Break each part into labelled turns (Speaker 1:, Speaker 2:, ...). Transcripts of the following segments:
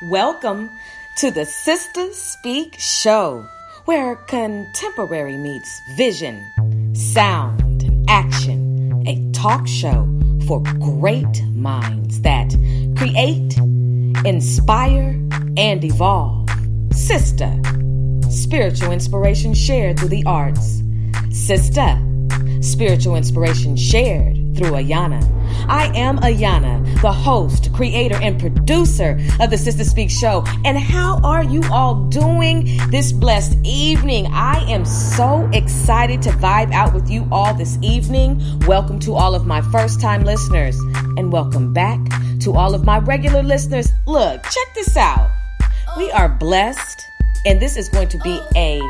Speaker 1: Welcome to the Sister Speak Show, where contemporary meets vision, sound, and action. A talk show for great minds that create, inspire, and evolve. Sister, spiritual inspiration shared through the arts. Sister, spiritual inspiration shared through Ayana. I am Ayana, the host, creator, and producer of the Sister Speak Show. And how are you all doing this blessed evening? I am so excited to vibe out with you all this evening. Welcome to all of my first-time listeners, and welcome back to all of my regular listeners. Look, check this out. We are blessed, and this is going to be a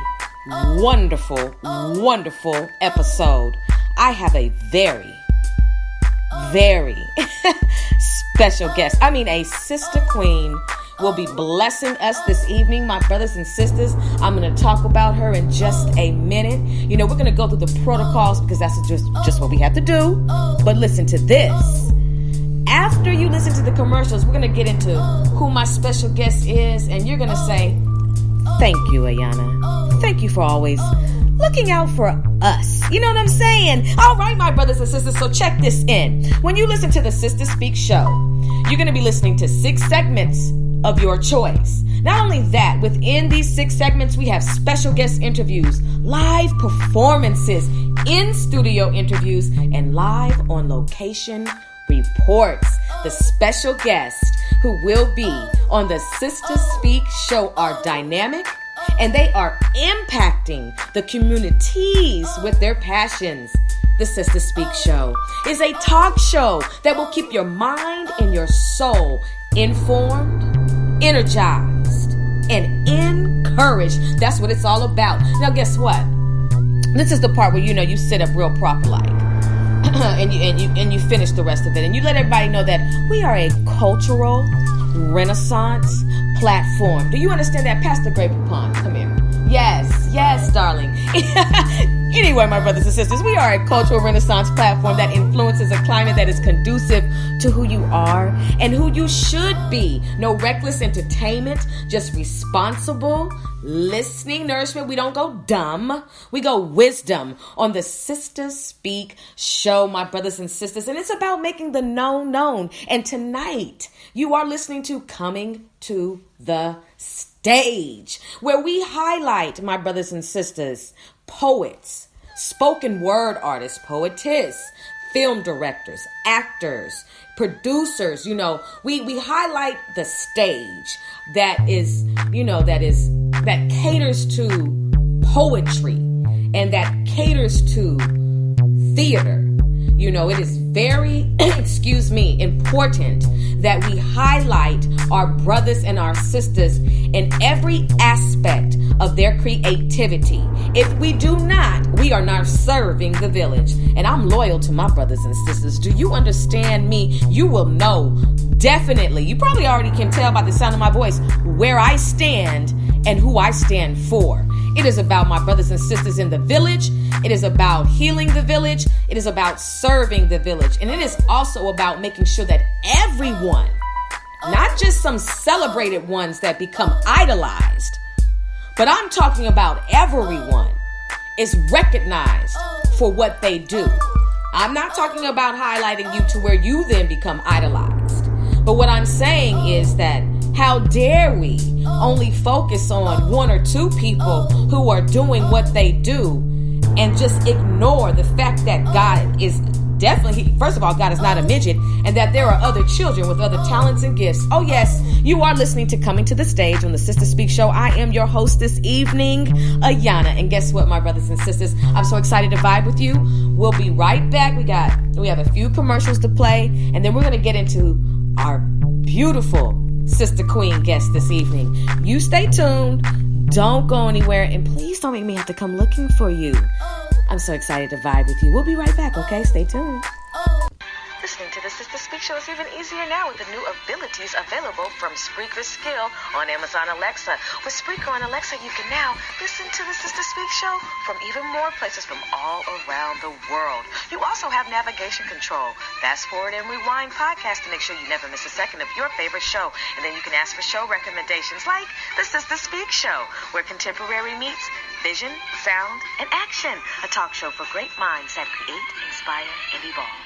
Speaker 1: wonderful, wonderful episode. I have a very special guest. A sister queen will be blessing us this evening, my brothers and sisters. I'm going to talk about her in just a minute. We're going to go through the protocols because that's just what we have to do. But listen to this. After you listen to the commercials, we're going to get into who my special guest is, and you're going to say, thank you, Ayana. Thank you for always looking out for us. You know what I'm saying? All right, my brothers and sisters, so check this in. When you listen to the Sister Speak Show, you're going to be listening to 6 segments of your choice. Not only that, within these 6 segments, we have special guest interviews, live performances, in-studio interviews, and live on location reports. The special guests who will be on the Sister Speak Show are dynamic, and they are impacting the communities with their passions. The Sister Speak Show is a talk show that will keep your mind and your soul informed, energized, and encouraged. That's what it's all about. Now, guess what? This is the part where you sit up real proper like, and you finish the rest of it, and you let everybody know that we are a cultural renaissance platform. Do you understand that? Pastor Grape Pond, come here. Yes, darling. Anyway, my brothers and sisters, we are a cultural renaissance platform that influences a climate that is conducive to who you are and who you should be. No reckless entertainment, just responsible listening, nourishment. We don't go dumb. We go wisdom on the Sister Speak Show, my brothers and sisters. And it's about making the known known. And tonight, you are listening to Coming to the Stage, where we highlight, my brothers and sisters, poets, spoken word artists, poetess, film directors, actors, producers. We highlight the stage that caters to poetry and that caters to theater. It is very, important that we highlight our brothers and our sisters in every aspect of their creativity. If we do not, we are not serving the village. And I'm loyal to my brothers and sisters. Do you understand me? You will know definitely. You probably already can tell by the sound of my voice where I stand and who I stand for. It is about my brothers and sisters in the village. It is about healing the village. It is about serving the village. And it is also about making sure that everyone, not just some celebrated ones that become idolized, but I'm talking about everyone, is recognized for what they do. I'm not talking about highlighting you to where you then become idolized. But what I'm saying is that how dare we only focus on 1 or 2 people who are doing what they do and just ignore the fact that God is definitely, first of all, God is not a midget, and that there are other children with other talents and gifts. Oh yes, you are listening to Coming to the Stage on the Sister Speak Show. I am your host this evening, Ayana. And guess what, my brothers and sisters? I'm so excited to vibe with you. We'll be right back. We have a few commercials to play, and then we're going to get into our beautiful sister queen guest this evening. You stay tuned. Don't go anywhere, and please don't make me have to come looking for you. I'm so excited to vibe with you. We'll be right back, okay? Stay tuned. Listening to the Sister Speak Show is even easier now with the new abilities available from Spreaker's skill on Amazon Alexa. With Spreaker on Alexa, you can now listen to the Sister Speak Show from even more places from all around the world. You also have navigation control, fast forward and rewind podcast to make sure you never miss a second of your favorite show. And then you can ask for show recommendations like the Sister Speak Show, where contemporary meets vision, sound, and action. A talk show for great minds that create, inspire, and evolve.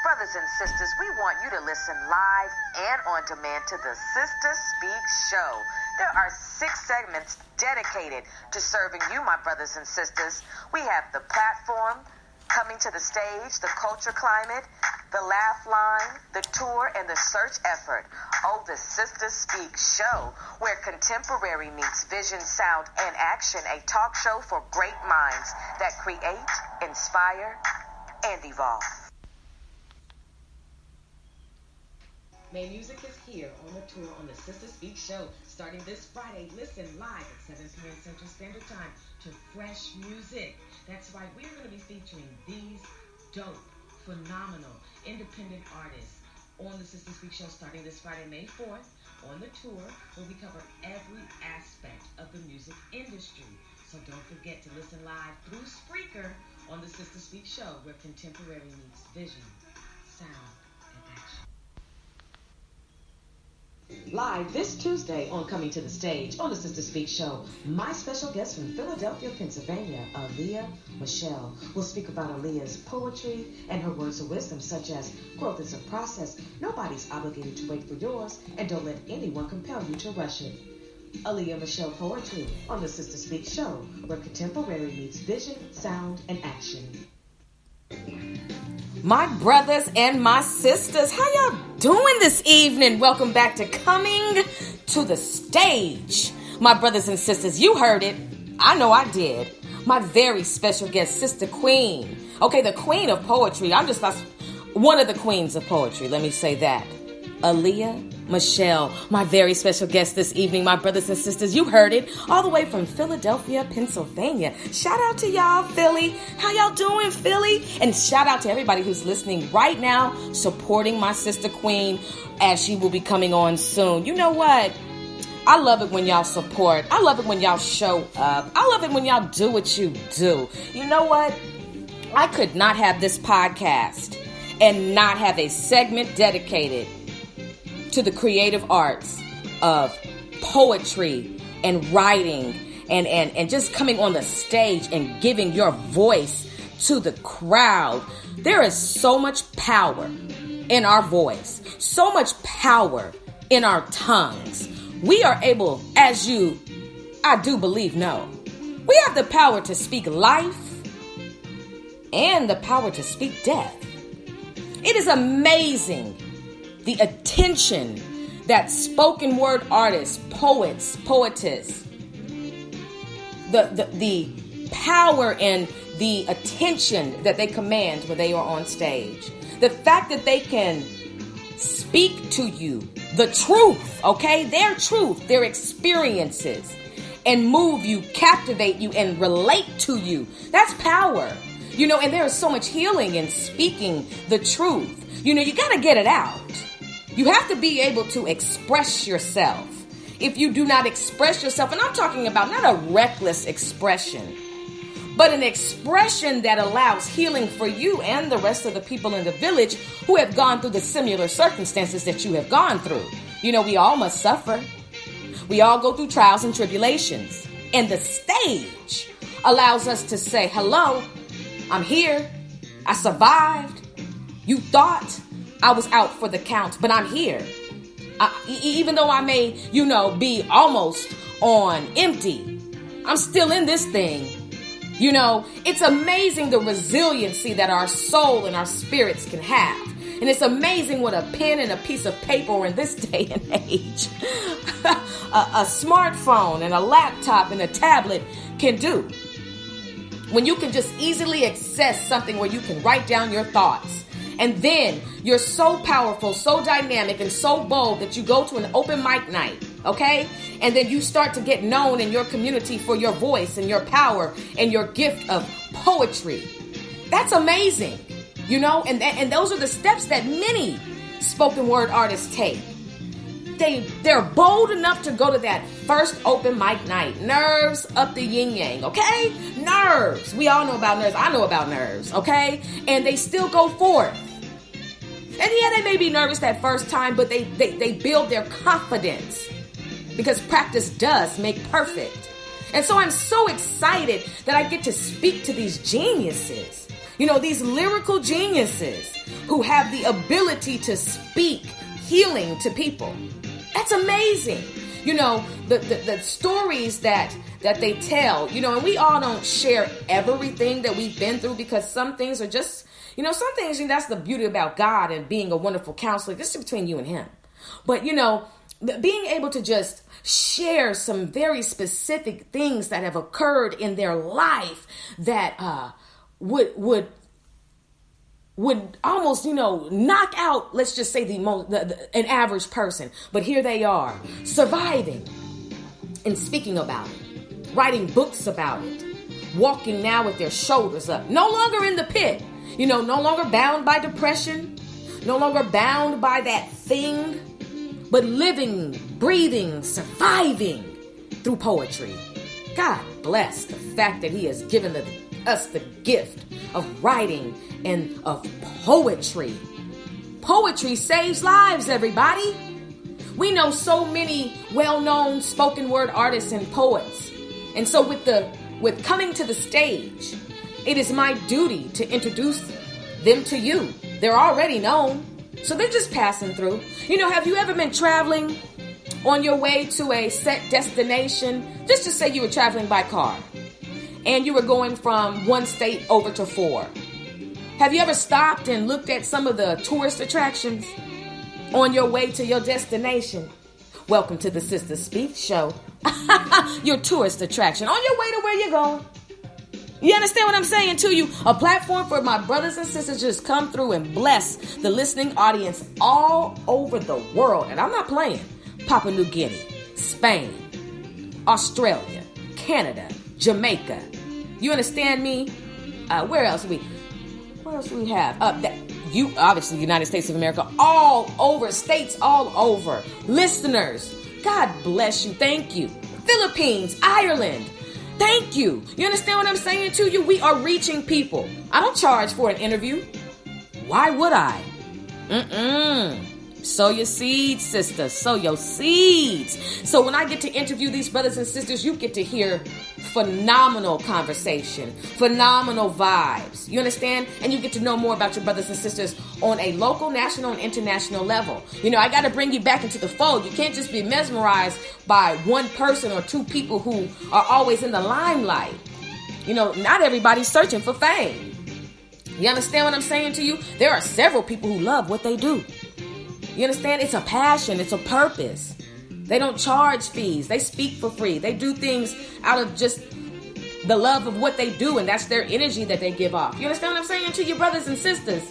Speaker 1: Brothers and sisters, we want you to listen live and on demand to the Sister Speak Show. There are 6 segments dedicated to serving you, my brothers and sisters. We have the platform, coming to the stage, the culture climate, the laugh line, the tour, and the search effort. Oh, the Sister Speak Show, where contemporary meets vision, sound, and action. A talk show for great minds that create, inspire, and evolve. May Music is here on the tour on the Sister Speak Show, starting this Friday. Listen live at 7 p.m. Central Standard Time to fresh music. That's right, we're going to be featuring these dope, phenomenal, independent artists on the Sister Speak Show starting this Friday, May 4th. On the tour, where we cover every aspect of the music industry. So don't forget to listen live through Spreaker on the Sister Speak Show, where contemporary meets vision, sound, and action. Live this Tuesday on Coming to the Stage on the Sister Speak Show, my special guest from Philadelphia, Pennsylvania, Aliyah Michelle, will speak about Aliyah's poetry and her words of wisdom, such as growth is a process, nobody's obligated to wait for yours, and don't let anyone compel you to rush it. Aliyah Michelle Poetry on the Sister Speak Show, where contemporary meets vision, sound, and action. My brothers and my sisters, how y'all doing this evening? Welcome back to Coming to the Stage. My brothers and sisters, you heard it. I know I did. My very special guest, Sister Queen. Okay, the queen of poetry. I'm just one of the queens of poetry. Let me say that. Aliyah Michelle, my very special guest this evening, my brothers and sisters. You heard it, all the way from Philadelphia, Pennsylvania. Shout out to y'all, Philly. How y'all doing, Philly? And shout out to everybody who's listening right now, supporting my sister Queen as she will be coming on soon. You know what? I love it when y'all support. I love it when y'all show up. I love it when y'all do what you do. You know what? I could not have this podcast and not have a segment dedicated to the creative arts of poetry and writing and just coming on the stage and giving your voice to the crowd. There is so much power in our voice, so much power in our tongues. We are able, as you, I do believe, know, we have the power to speak life and the power to speak death. It is amazing the attention that spoken word artists, poets, poetess, the power and the attention that they command when they are on stage. The fact that they can speak to you the truth, okay? Their truth, their experiences, and move you, captivate you, and relate to you. That's power. You know, and there is so much healing in speaking the truth. You know, you got to get it out. You have to be able to express yourself. If you do not express yourself, and I'm talking about not a reckless expression, but an expression that allows healing for you and the rest of the people in the village who have gone through the similar circumstances that you have gone through. You know, we all must suffer. We all go through trials and tribulations. And the stage allows us to say, hello, I'm here. I survived. You thought I was out for the count, but I'm here. Even though I may, be almost on empty, I'm still in this thing. You know, it's amazing the resiliency that our soul and our spirits can have. And it's amazing what a pen and a piece of paper in this day and age, a smartphone and a laptop and a tablet can do. When you can just easily access something where you can write down your thoughts. And then you're so powerful, so dynamic, and so bold that you go to an open mic night, okay? And then you start to get known in your community for your voice and your power and your gift of poetry. That's amazing. and those are the steps that many spoken word artists take. They're bold enough to go to that first open mic night. Nerves up the yin yang, okay? Nerves. We all know about nerves. I know about nerves, okay? And they still go forth. And yeah, they may be nervous that first time, but they build their confidence because practice does make perfect. And so I'm so excited that I get to speak to these geniuses, these lyrical geniuses who have the ability to speak healing to people. That's amazing. The stories that they tell, and we all don't share everything that we've been through because some things are just, some things, that's the beauty about God and being a wonderful counselor. This is between you and him. But, being able to just share some very specific things that have occurred in their life that would almost, knock out, let's just say an average person. But here they are, surviving and speaking about it, writing books about it, walking now with their shoulders up, no longer in the pit, no longer bound by depression, no longer bound by that thing, but living, breathing, surviving through poetry. God bless the fact that he has given us the gift of writing and of poetry. Poetry saves lives, everybody. We know so many well-known spoken word artists and poets. And so with coming to the stage, it is my duty to introduce them to you. They're already known, so they're just passing through. Have you ever been traveling on your way to a set destination? Just to say you were traveling by car and you were going from one state over to 4. Have you ever stopped and looked at some of the tourist attractions on your way to your destination? Welcome to the Sister Speak Show. Your tourist attraction on your way to where you're going. You understand what I'm saying to you? A platform for my brothers and sisters to just come through and bless the listening audience all over the world. And I'm not playing. Papua New Guinea, Spain, Australia, Canada, Jamaica. You understand me? Where else do we have? Obviously, United States of America, all over, states all over. Listeners, God bless you. Thank you. Philippines, Ireland. Thank you. You understand what I'm saying to you? We are reaching people. I don't charge for an interview. Why would I? Sow your seeds, sister. Sow your seeds. So when I get to interview these brothers and sisters, you get to hear phenomenal conversation, phenomenal vibes. You understand? And you get to know more about your brothers and sisters on a local, national, and international level. I got to bring you back into the fold. You can't just be mesmerized by one person or two people who are always in the limelight. Not everybody's searching for fame. You understand what I'm saying to you? There are several people who love what they do. You understand? It's a passion. It's a purpose. They don't charge fees. They speak for free. They do things out of just the love of what they do, and that's their energy that they give off. You understand what I'm saying to you, brothers and sisters?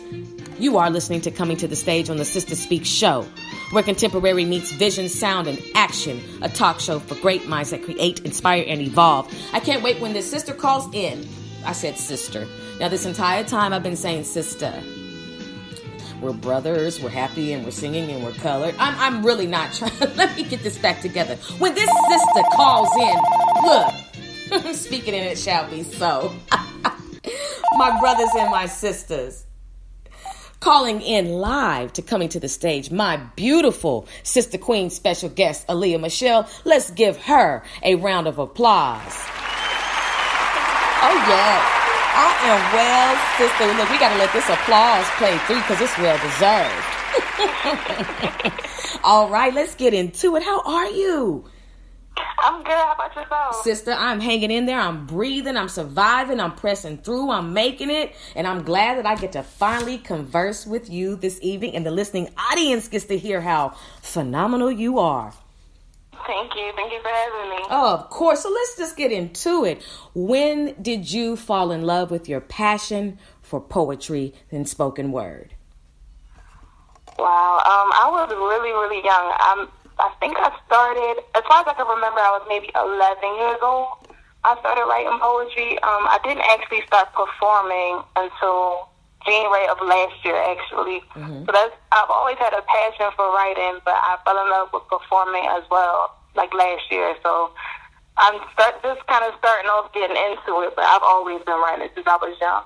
Speaker 1: You are listening to Coming to the Stage on the Sister Speak Show, where contemporary meets vision, sound, and action. A talk show for great minds that create, inspire, and evolve. I can't wait when this sister calls in. I said sister. Now, this entire time I've been saying sister. We're brothers, we're happy, and we're singing, and we're colored. I'm really not trying. Let me get this back together. When this sister calls in, look, speaking and it shall be so. My brothers and my sisters, calling in live to Coming to the Stage, my beautiful Sister Queen special guest, Aliyah Michelle. Let's give her a round of applause. Oh, yeah. I am well, sister. Look, we got to let this applause play through because it's well deserved. All right, let's get into it. How are you?
Speaker 2: I'm good. How about yourself?
Speaker 1: Sister, I'm hanging in there. I'm breathing. I'm surviving. I'm pressing through. I'm making it. And I'm glad that I get to finally converse with you this evening. And the listening audience gets to hear how phenomenal you are.
Speaker 2: Thank you. Thank you for having me.
Speaker 1: Oh, of course. So let's just get into it. When did you fall in love with your passion for poetry and spoken word?
Speaker 2: Wow. I was really, really young. I think I started, as far as I can remember, I was maybe 11 years old. I started writing poetry. I didn't actually start performing until January of last year, actually.
Speaker 1: Mm-hmm.
Speaker 2: So I've always had a passion for writing, but I fell in love with performing as well, like last year. So I'm just kind of starting off getting into it, but I've always been writing since I was young.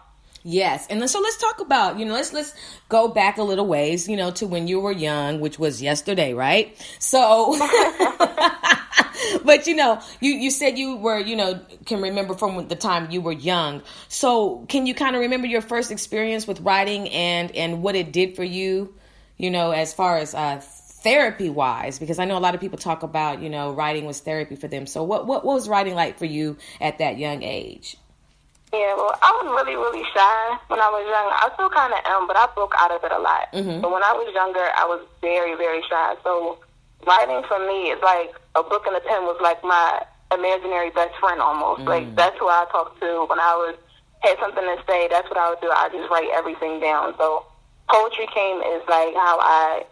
Speaker 1: Yes. And so let's talk about, let's go back a little ways, to when you were young, which was yesterday, right? So, but you said you were, can remember from the time you were young. So can you kind of remember your first experience with writing and what it did for you, as far as therapy wise? Because I know a lot of people talk about, writing was therapy for them. So what was writing like for you at that young age?
Speaker 2: Yeah, well, I was really, really shy when I was young. I still kind of am, but I broke out of it a lot.
Speaker 1: Mm-hmm.
Speaker 2: But when I was younger, I was very, very shy. So writing for me is like a book and a pen was like my imaginary best friend almost.
Speaker 1: Mm-hmm.
Speaker 2: Like that's who I talked to when I had something to say. That's what I would do. I just write everything down. So poetry came as like how I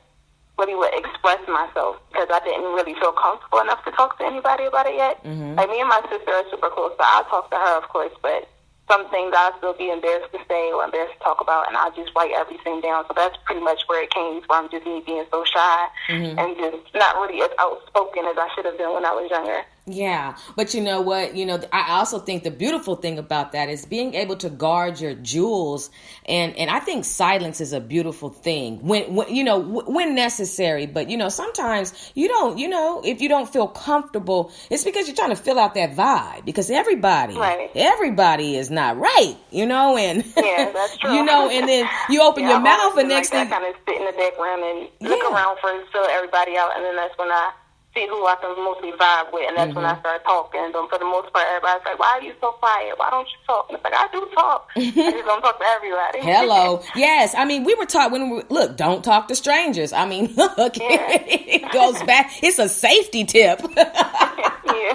Speaker 2: really would express myself because I didn't really feel comfortable enough to talk to anybody about it yet.
Speaker 1: Mm-hmm.
Speaker 2: Like me and my sister are super close, so I talk to her, of course, but some things I'll still be embarrassed to say or embarrassed to talk about, and I'll just write everything down. So that's pretty much where it came from, just me being so shy
Speaker 1: mm-hmm.
Speaker 2: and just not really as outspoken as I should have been when I was younger.
Speaker 1: Yeah, but you know what? I also think the beautiful thing about that is being able to guard your jewels, and I think silence is a beautiful thing when necessary. But sometimes you don't. If you don't feel comfortable, it's because you're trying to fill out that vibe. Because everybody is not right, and
Speaker 2: yeah, that's true.
Speaker 1: And then you open your mouth, and next thing,
Speaker 2: kind of sit in the background and look around first, fill everybody out, and then that's when I see who I can mostly vibe with, and that's when I start talking. But for the most part, everybody's like, "Why are you so quiet? Why don't you talk?" And it's like, I do talk. I just don't talk to everybody.
Speaker 1: Hello. Yes. I mean, we were taught look, don't talk to strangers. I mean, look, it goes back. It's a safety tip.
Speaker 2: Yeah.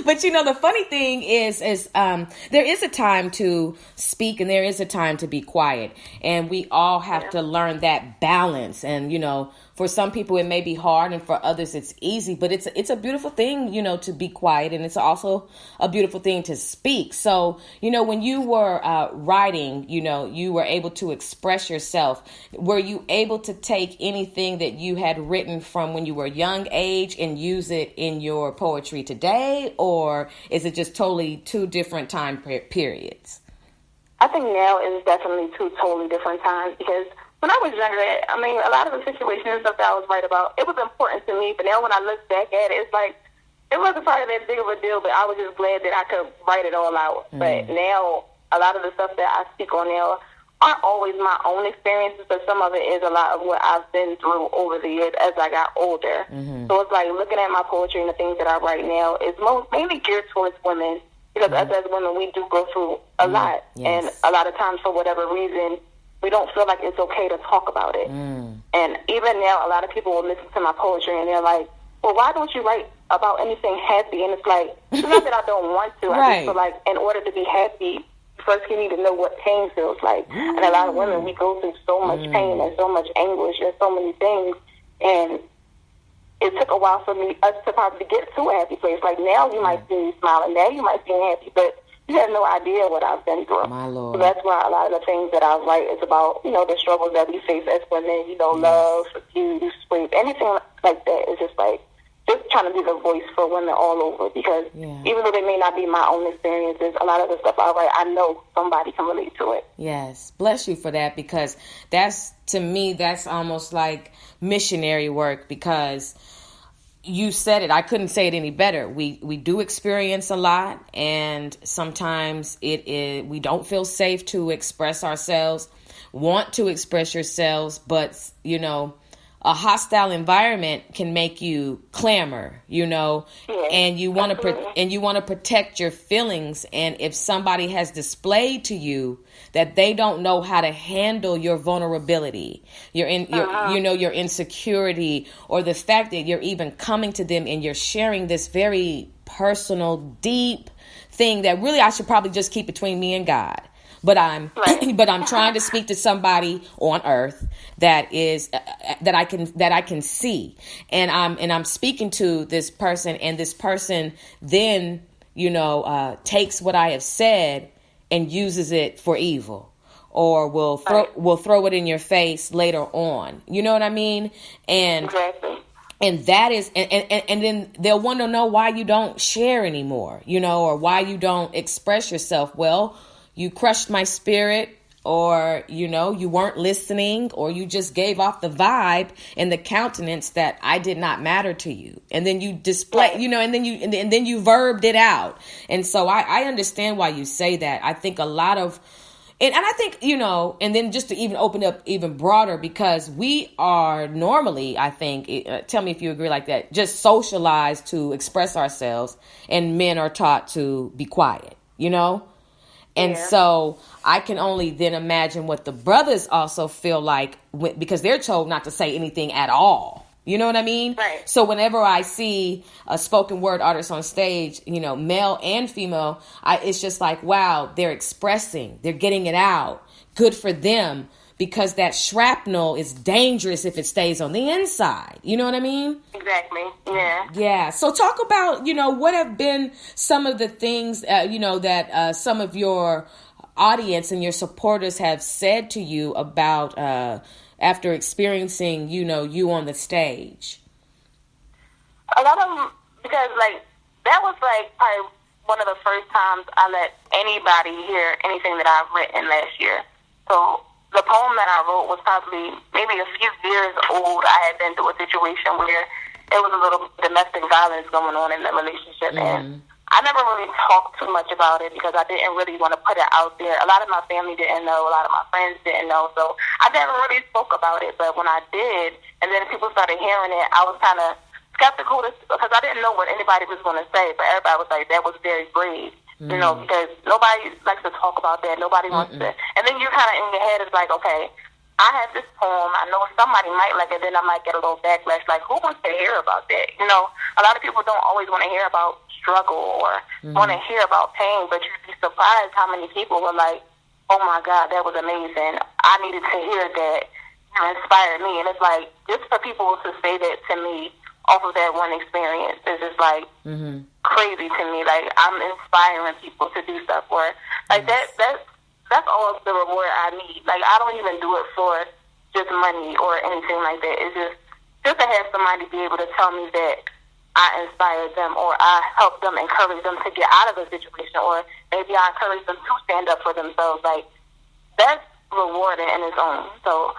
Speaker 1: But the funny thing is there is a time to speak and there is a time to be quiet, and we all have to learn that balance. And for some people it may be hard, and for others it's easy. But it's a beautiful thing, to be quiet, and it's also a beautiful thing to speak. So when you were writing, you were able to express yourself. Were you able to take anything that you had written from when you were a young age and use it in your poetry today, or is it just totally two different time periods?
Speaker 2: I think now is definitely two totally different times, because when I was younger, I mean, a lot of the situations and stuff that I was writing about, it was important to me. But now when I look back at it, it's like, it wasn't probably that big of a deal, but I was just glad that I could write it all out. But now, a lot of the stuff that I speak on now aren't always my own experiences, but some of it is a lot of what I've been through over the years as I got older. Mm-hmm. So it's like looking at my poetry and the things that I write now is mainly geared towards women, because us as women, we do go through a lot. Yes. And a lot of times, for whatever reason, we don't feel like it's okay to talk about it. And even now, a lot of people will listen to my poetry and they're like, well, why don't you write about anything happy? And it's like, it's not that I don't want to. I just feel like in order to be happy, first you need to know what pain feels like. And a lot of women, we go through so much pain and so much anguish and so many things. And it took a while for us to probably get to a happy place. Like now you might see me smiling, now you might see me happy, but you have no idea what I've been through.
Speaker 1: My Lord.
Speaker 2: So that's why a lot of the things that I write is about, the struggles that we face as women, love, abuse, rape, anything like that. It's just like, just trying to be the voice for women all over, because even though they may not be my own experiences, a lot of the stuff I write, I know somebody can relate to it.
Speaker 1: Yes. Bless you for that, because to me, that's almost like missionary work, because you said it. I couldn't say it any better. We do experience a lot, and sometimes we don't feel safe to express ourselves, want to express yourselves, but a hostile environment can make you clamor, and you want to protect your feelings. And if somebody has displayed to you that they don't know how to handle your vulnerability, your insecurity, or the fact that you're even coming to them and you're sharing this very personal, deep thing that really I should probably just keep between me and God. But I'm trying to speak to somebody on earth that I can see, and I'm speaking to this person, and this person then takes what I have said and uses it for evil, or will throw it in your face later on. You know what I mean? And
Speaker 2: exactly.
Speaker 1: And that is, and then they'll want to know why you don't share anymore, or why you don't express yourself. Well, you crushed my spirit, or, you weren't listening, or you just gave off the vibe and the countenance that I did not matter to you. And then you display, and then you verbed it out. And so I understand why you say that. I think a lot of, and I think, and then just to even open up even broader, because we are normally, I think, tell me if you agree like that, just socialized to express ourselves, and men are taught to be quiet, And so I can only then imagine what the brothers also feel like, because they're told not to say anything at all. You know what I mean?
Speaker 2: Right.
Speaker 1: So whenever I see a spoken word artist on stage, male and female, it's just like, wow, they're expressing, they're getting it out. Good for them, because that shrapnel is dangerous if it stays on the inside. You know what I mean?
Speaker 2: Exactly. Yeah.
Speaker 1: Yeah. So talk about, what have been some of the things, that some of your audience and your supporters have said to you about after experiencing, you on the stage?
Speaker 2: A lot of them, because, that was, probably one of the first times I let anybody hear anything that I've written last year. So the poem that I wrote was probably maybe a few years old. I had been through a situation where there was a little domestic violence going on in the relationship, and I never really talked too much about it because I didn't really want to put it out there. A lot of my family didn't know. A lot of my friends didn't know. So I never really spoke about it. But when I did, and then people started hearing it, I was kind of skeptical because I didn't know what anybody was going to say. But everybody was like, that was very brave, because nobody likes to talk about that. Nobody wants to. And then you kind of in your head is like, okay, I have this poem. I know somebody might like it. Then I might get a little backlash. Like, who wants to hear about that? A lot of people don't always want to hear about struggle or want to hear about pain, but you'd be surprised how many people were like, oh my God, that was amazing. I needed to hear that. You inspired me. And it's like, just for people to say that to me off of that one experience is just like crazy to me. Like, I'm inspiring people to do stuff, or like that's all the reward I need. Like, I don't even do it for just money or anything like that. It's just to have somebody be able to tell me that I inspired them, or I helped them, encourage them to get out of a situation, or maybe I encourage them to stand up for themselves. Like, that's rewarding in its own. So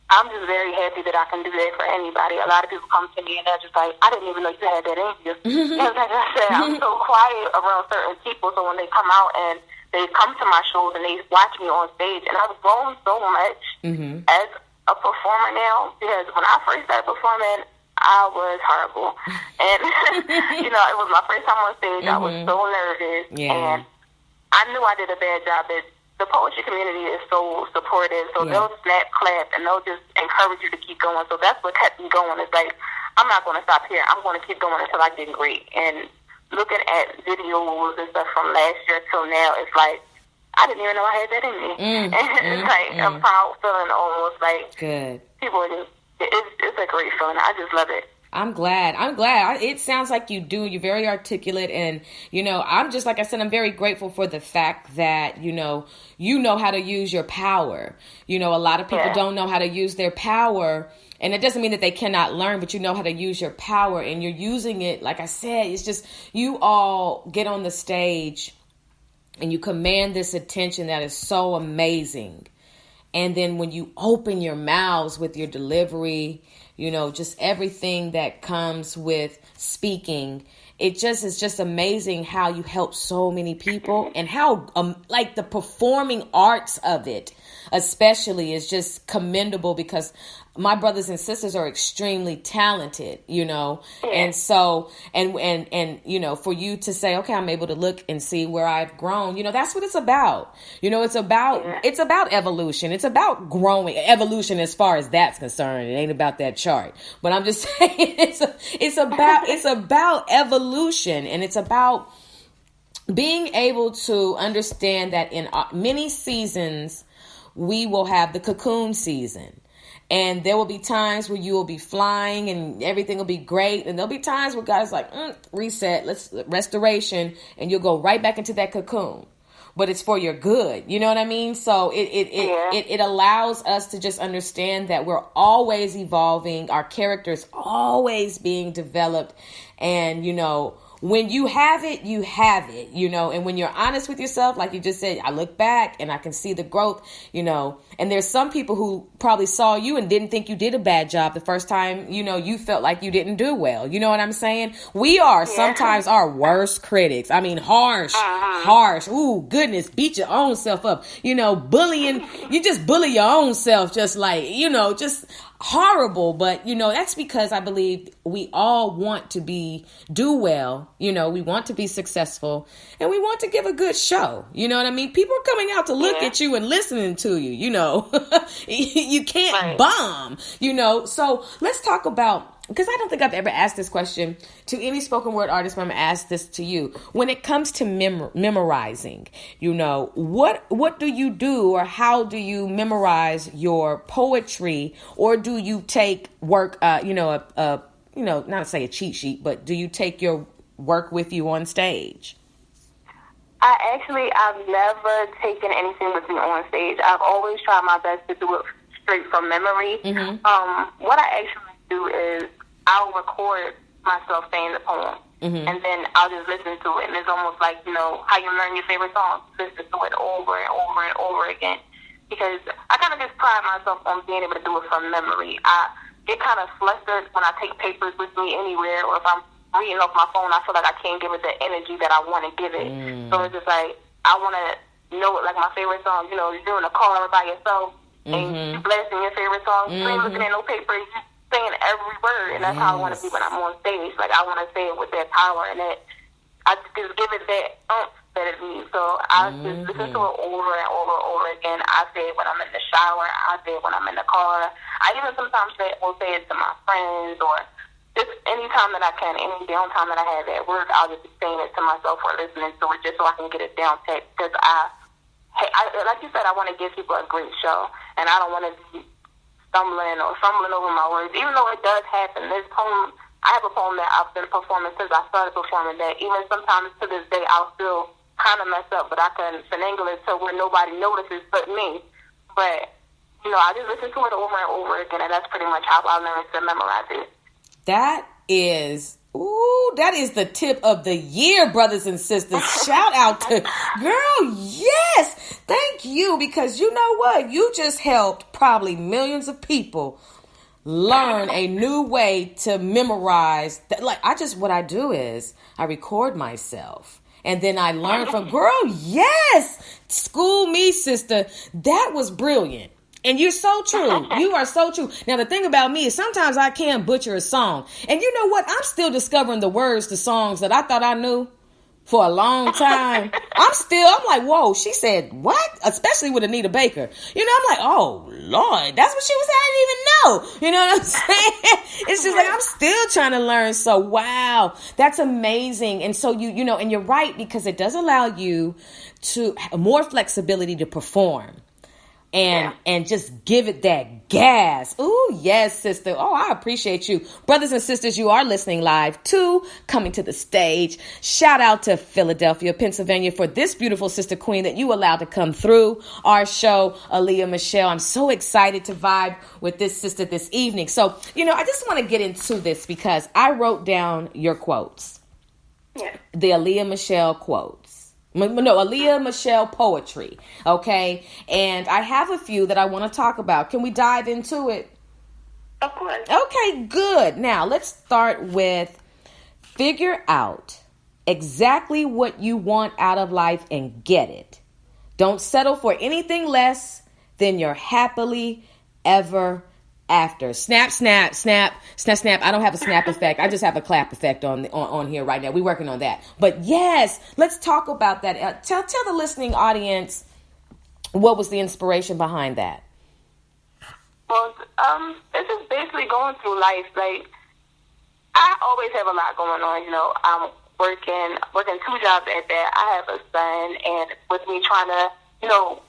Speaker 2: I'm just very happy that I can do that for anybody. A lot of people come to me and they're just like, I didn't even know you had that in you. And like I said, I'm so quiet around certain people, so when they come out and they come to my shows and they watch me on stage, and I've grown so much as a performer now, because when I first started performing, I was horrible. And, it was my first time on stage. I was so nervous. Yeah. And I knew I did a bad job. The poetry community is so supportive. So they'll snap, clap, and they'll just encourage you to keep going. So that's what kept me going. It's like, I'm not going to stop here. I'm going to keep going until I get great. And looking at videos and stuff from last year till now, it's like, I didn't even know I had that in me. It's like a proud feeling almost. Like, good. People are just, it's a great feeling. I just love it.
Speaker 1: I'm glad. It sounds like you do. You're very articulate. And, I'm just, like I said, I'm very grateful for the fact that, you know how to use your power. A lot of people don't know how to use their power. And it doesn't mean that they cannot learn, but you know how to use your power. And you're using it, like I said, it's just you all get on the stage and you command this attention that is so amazing. And then when you open your mouths with your delivery, just everything that comes with speaking, it is just amazing how you help so many people, and how the performing arts of it especially is just commendable, because my brothers and sisters are extremely talented, and so, and for you to say, okay, I'm able to look and see where I've grown, that's what it's about. It's about evolution. It's about growing, evolution as far as that's concerned. It ain't about that chart, but I'm just saying it's about evolution, and it's about being able to understand that in many seasons, we will have the cocoon season. And there will be times where you will be flying and everything will be great. And there'll be times where God's like, reset, restoration. And you'll go right back into that cocoon. but it's for your good. You know what I mean? So it allows us to just understand that we're always evolving. Our characters always being developed. And, you know, when you have it, you have it, you know, and when you're honest with yourself, like you just said, I look back and I can see the growth, you know, and there's some people who probably saw you and didn't think you did a bad job the first time, you know, you felt like you didn't do well. You know what I'm saying? We are sometimes our worst critics. I mean, harsh. Ooh, goodness, beat your own self up, you know, bullying. You just bully your own self, just like, you know, just horrible. But, you know, that's because I believe we all want to do well. You know, we want to be successful and we want to give a good show. You know what I mean? People are coming out to look at you and listening to you, you know. You can't bomb, you know. So let's talk about, because I don't think I've ever asked this question to any spoken word artist, but I'm going to ask this to you. When it comes to memorizing, you know, what do you do, or how do you memorize your poetry, or do you take work, not to say a cheat sheet, but do you take your work with you on stage?
Speaker 2: I've never taken anything with me on stage. I've always tried my best to do it straight from memory. What I actually do is I'll record myself saying the poem, and then I'll just listen to it. And it's almost like, you know, how you learn your favorite song. Listen to it over and over and over again. Because I kind of just pride myself on being able to do it from memory. I get kind of flustered when I take papers with me anywhere, or if I'm reading off my phone, I feel like I can't give it the energy that I want to give it. So it's just like, I want to know it like my favorite song. You know, you're in a car by yourself, and you're blasting your favorite song. You ain't looking at no paper. You're saying every word, and that's how I want to be when I'm on stage. Like, I want to say it with that power, and that I just give it that oomph that it needs. So I just listen to it over and over and over again. I say it when I'm in the shower. I say it when I'm in the car. I even sometimes will say it to my friends, or just any time that I can, any downtime that I have at work, I'll just be saying it to myself or listening to it just so I can get it down pat. Because I, like you said, I want to give people a great show, and I don't want to be stumbling or fumbling over my words. Even though it does happen, this poem, I have a poem that I've been performing since I started performing, that even sometimes to this day I'll still kind of mess up, but I can finagle it so where nobody notices but me. But, you know, I just listen to it over and over again, and that's pretty much how I learned to memorize it.
Speaker 1: That is the tip of the year, brothers and sisters. Shout out to girl. Yes. Thank you. Because you know what? You just helped probably millions of people learn a new way to memorize. Like, what I do is I record myself. And then I learn from, girl, yes. School me, sister. That was brilliant. And you're so true. You are so true. Now, the thing about me is sometimes I can butcher a song. And you know what? I'm still discovering the words to songs that I thought I knew for a long time. I'm like, whoa, she said what? Especially with Anita Baker. You know, I'm like, oh, Lord, that's what she was saying. I didn't even know. You know what I'm saying? It's just like, I'm still trying to learn. So, wow, that's amazing. And so you know, and you're right, because it does allow you to more flexibility to perform. And just give it that gas. Ooh, yes, sister. Oh, I appreciate you. Brothers and sisters, you are listening live to Coming to the Stage. Shout out to Philadelphia, Pennsylvania, for this beautiful sister queen that you allowed to come through our show, Aliyah Michelle. I'm so excited to vibe with this sister this evening. So, you know, I just want to get into this because I wrote down your quotes. Yeah. The Aliyah Michelle quotes. No, Aliyah Michelle poetry, okay? And I have a few that I want to talk about. Can we dive into it?
Speaker 2: Of course.
Speaker 1: Okay, good. Now, let's start with figure out exactly what you want out of life and get it. Don't settle for anything less than your happily ever after. Snap, snap, snap, snap, snap. I don't have a snap effect. I just have a clap effect on here right now. We're working on that. But yes, let's talk about that. Tell the listening audience what was the inspiration behind that.
Speaker 2: Well, it's just basically going through life. Like, I always have a lot going on. You know, I'm working 2 jobs at that. I have a son, and with me trying to, you know,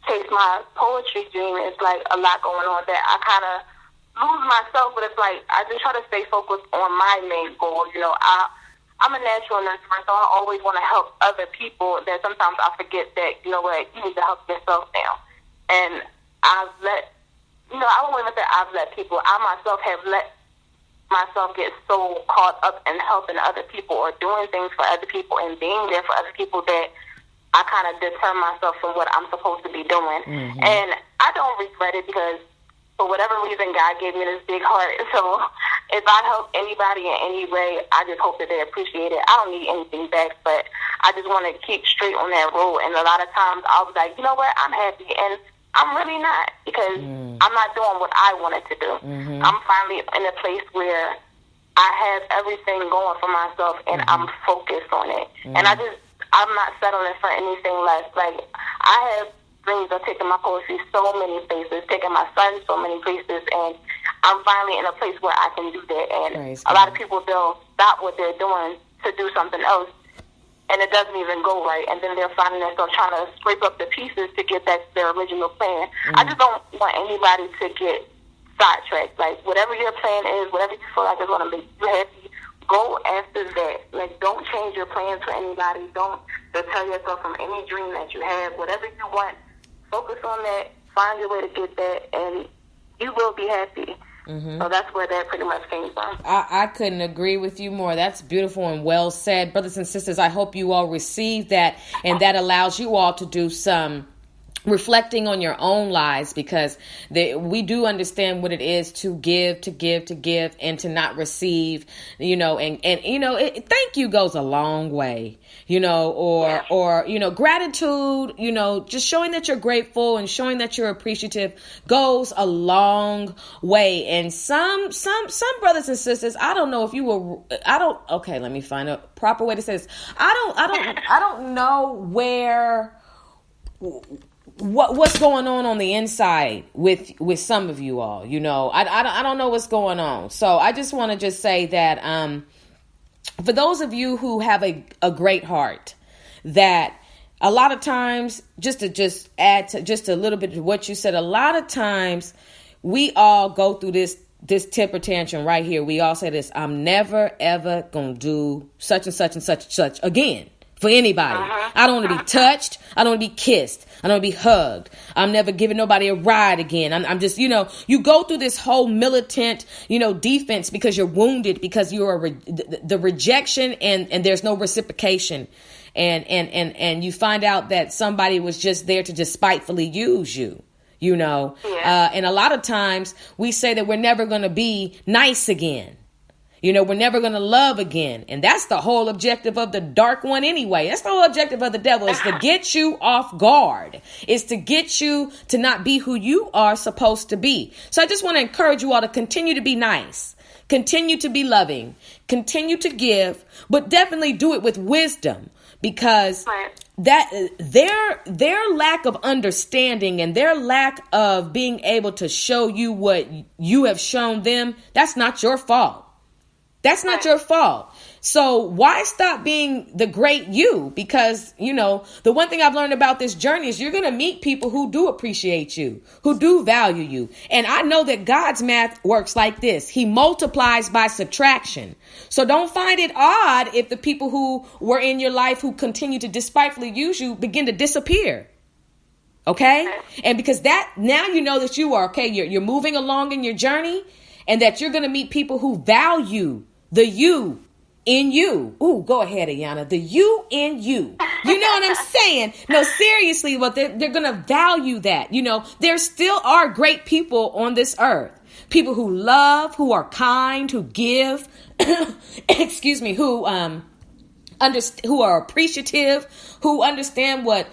Speaker 2: chase my poetry dream, it's like a lot going on that I kind of lose myself, but it's like I just try to stay focused on my main goal. You know, I'm a natural nurturer, so I always want to help other people. That sometimes I forget that, you know what, you need to help yourself now. And I've let, I won't even say I've let people. I myself have let myself get so caught up in helping other people or doing things for other people and being there for other people that I kind of deter myself from what I'm supposed to be doing. Mm-hmm. And I don't regret it because for whatever reason, God gave me this big heart. So if I help anybody in any way, I just hope that they appreciate it. I don't need anything back, but I just want to keep straight on that road. And a lot of times I was like, you know what, I'm happy. And I'm really not, because I'm not doing what I wanted to do. Mm-hmm. I'm finally in a place where I have everything going for myself, and I'm focused on it. And I'm not settling for anything less. Like, I have dreams of taking my poetry so many places, taking my son so many places, and I'm finally in a place where I can do that. And a lot of people, they'll stop what they're doing to do something else, and it doesn't even go right, and then they're finding themselves trying to scrape up the pieces to get back to their original plan. I just don't want anybody to get sidetracked. Like, whatever your plan is, whatever you feel like is going to make you happy, go after that. Like, don't change your plans for anybody. Don't deter yourself from any dream that you have. Whatever you want, focus on that, find your way to get that, and you will be happy. Mm-hmm. So that's where that pretty much came from.
Speaker 1: I couldn't agree with you more. That's beautiful and well said. Brothers and sisters, I hope you all receive that, and that allows you all to do some reflecting on your own lives, because we do understand what it is to give, and to not receive, and thank you goes a long way, or gratitude, just showing that you're grateful and showing that you're appreciative goes a long way. And some brothers and sisters, I don't know if you will, okay, let me find a proper way to say this. I don't know what's going on the inside with some of you all. I don't know what's going on. So I just want to just say that for those of you who have a great heart, that a lot of times, just to add to just a little bit to what you said, a lot of times we all go through this temper tantrum right here. We all say this: I'm never ever gonna do such and such and such and such again. For anybody. I don't want to be touched. I don't want to be kissed. I don't want to be hugged. I'm never giving nobody a ride again. I'm just, you go through this whole militant, defense because you're wounded, because you're the rejection and there's no reciprocation. And you find out that somebody was just there to just spitefully use you. And a lot of times we say that we're never going to be nice again. We're never going to love again. And that's the whole objective of the dark one anyway. That's the whole objective of the devil, is to get you off guard. Is to get you to not be who you are supposed to be. So I just want to encourage you all to continue to be nice. Continue to be loving. Continue to give. But definitely do it with wisdom. Because that their lack of understanding and their lack of being able to show you what you have shown them, that's not your fault. That's not your fault. So why stop being the great you? Because, the one thing I've learned about this journey is you're going to meet people who do appreciate you, who do value you. And I know that God's math works like this. He multiplies by subtraction. So don't find it odd if the people who were in your life who continue to despitefully use you begin to disappear. Okay? And because now you know that you are okay. You're moving along in your journey, and that you're going to meet people who value the you in you. Ooh, go ahead, Ayana. The you in you. You know what I'm saying? No, seriously, but they're going to value that. There still are great people on this earth. People who love, who are kind, who give, excuse me, who are appreciative, who understand what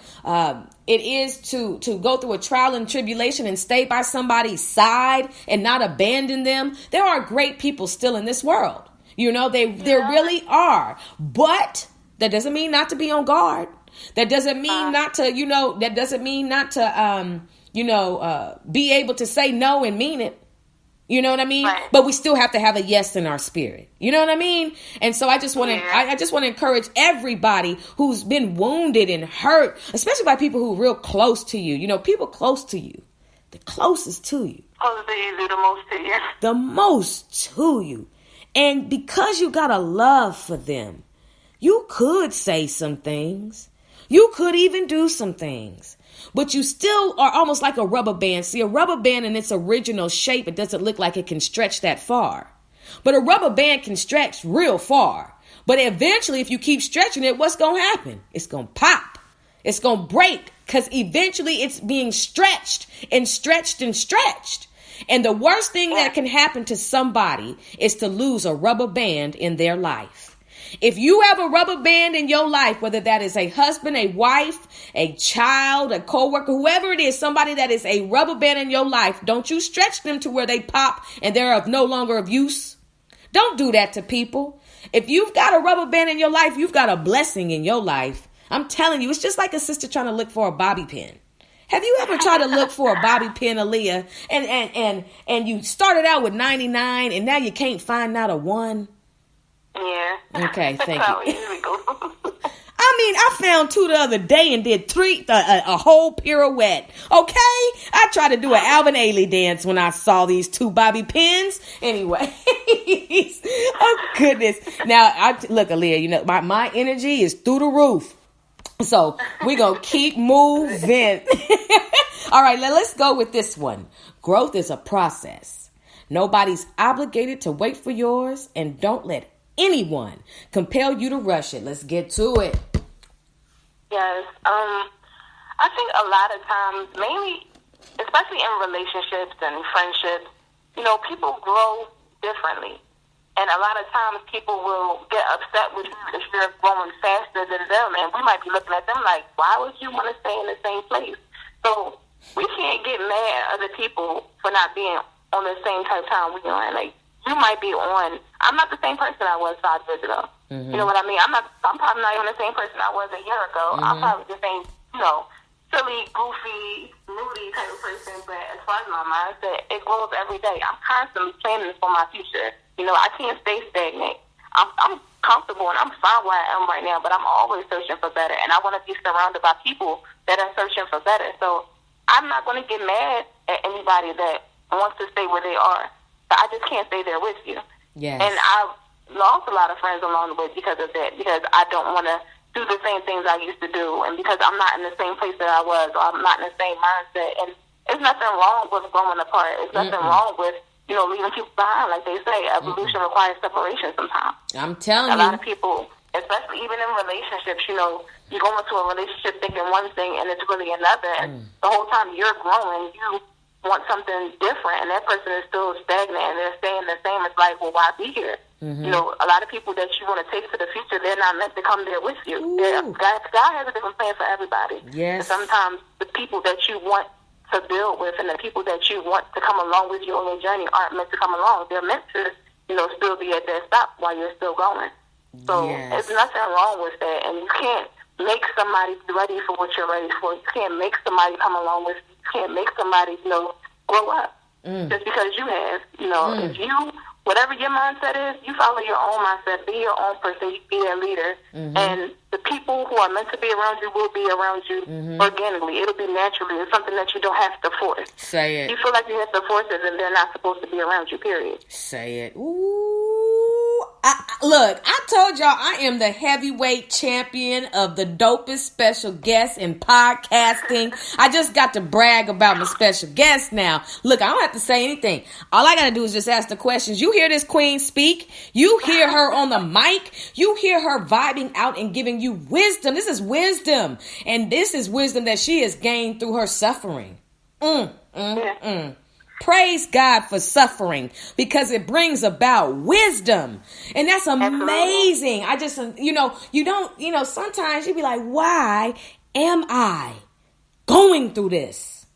Speaker 1: it is to go through a trial and tribulation and stay by somebody's side and not abandon them. There are great people still in this world. There really are. But that doesn't mean not to be on guard. That doesn't mean not to, be able to say no and mean it. You know what I mean? Right. But we still have to have a yes in our spirit. You know what I mean? And so I just want to, I just want to encourage everybody who's been wounded and hurt, especially by people who are real close to you. People close to you, the closest to you.
Speaker 2: Closest to you, the most to you.
Speaker 1: The most to you. And because you got a love for them, You could say some things. You could even do some things. But you still are almost like a rubber band. See, a rubber band in its original shape, it doesn't look like it can stretch that far. But a rubber band can stretch real far. But eventually, if you keep stretching it, what's going to happen? It's going to pop. It's going to break because eventually it's being stretched and stretched and stretched. And the worst thing that can happen to somebody is to lose a rubber band in their life. If you have a rubber band in your life, whether that is a husband, a wife, a child, a coworker, whoever it is, somebody that is a rubber band in your life, don't you stretch them to where they pop and they're of no longer of use. Don't do that to people. If you've got a rubber band in your life, you've got a blessing in your life. I'm telling you, it's just like a sister trying to look for a bobby pin. Have you ever tried to look for a bobby pin, Aliyah, and you started out with 99 and now you can't find not a 1?
Speaker 2: Yeah.
Speaker 1: Okay, thank
Speaker 2: you.
Speaker 1: I mean, I found 2 the other day and did 3, a whole pirouette. Okay? I tried to do an Alvin Ailey dance when I saw these 2 bobby pins. Anyway. Oh, goodness. Now, look, Aliyah, you know, my energy is through the roof. So, we're going to keep moving. All right, let's go with this one. Growth is a process. Nobody's obligated to wait for yours, and don't let anyone compel you to rush it. Let's get to it.
Speaker 2: Yes. I think a lot of times, mainly, especially in relationships and friendships, you know, people grow differently. And a lot of times people will get upset with you if you're growing faster than them. And we might be looking at them like, why would you want to stay in the same place? So we can't get mad at other people for not being on the same type of time we are. Like, you might be on. I'm not the same person I was 5 years ago. Mm-hmm. You know what I mean? I'm probably not even the same person I was a year ago. Mm-hmm. I'm probably the same, you know, silly, goofy, moody type of person. But as far as my mindset, it grows every day. I'm constantly planning for my future. You know, I can't stay stagnant. I'm comfortable and I'm fine where I am right now, but I'm always searching for better. And I want to be surrounded by people that are searching for better. So I'm not going to get mad at anybody that wants to stay where they are. But I just can't stay there with you.
Speaker 1: Yes.
Speaker 2: And I've lost a lot of friends along the way because of that, because I don't want to do the same things I used to do, and because I'm not in the same place that I was, or I'm not in the same mindset. And there's nothing wrong with growing apart. There's nothing wrong with, you know, leaving people behind. Like they say, evolution requires separation sometimes.
Speaker 1: I'm telling you.
Speaker 2: A lot of people, especially even in relationships, you know, you go into a relationship thinking one thing and it's really another. And the whole time you're growing, you want something different, and that person is still stagnant and they're staying the same. It's like, well, why be here? Mm-hmm. You know, a lot of people that you want to take to the future, they're not meant to come there with you. God has a different plan for everybody.
Speaker 1: Yes.
Speaker 2: And sometimes the people that you want to build with and the people that you want to come along with you on your journey aren't meant to come along. They're meant to, you know, still be at their stop while you're still going. So there's nothing wrong with that. And you can't make somebody be ready for what you're ready for. You can't make somebody come along with you. You can't make somebody, you know, grow up just because you have. You know, if you, whatever your mindset is, you follow your own mindset. Be your own person. You be their leader. And the people who are meant to be around you will be around you organically. It'll be naturally. It's something that you don't have to force.
Speaker 1: Say it.
Speaker 2: You feel like you have to force it, and they're not supposed to be around you, period.
Speaker 1: Say it. Ooh. Look, I told y'all I am the heavyweight champion of the dopest special guest in podcasting. I just got to brag about my special guest now. Look, I don't have to say anything. All I got to do is just ask the questions. You hear this queen speak. You hear her on the mic. You hear her vibing out and giving you wisdom. This is wisdom. And this is wisdom that she has gained through her suffering. Praise God for suffering, because it brings about wisdom. And that's amazing. I just, sometimes you be like, why am I going through this?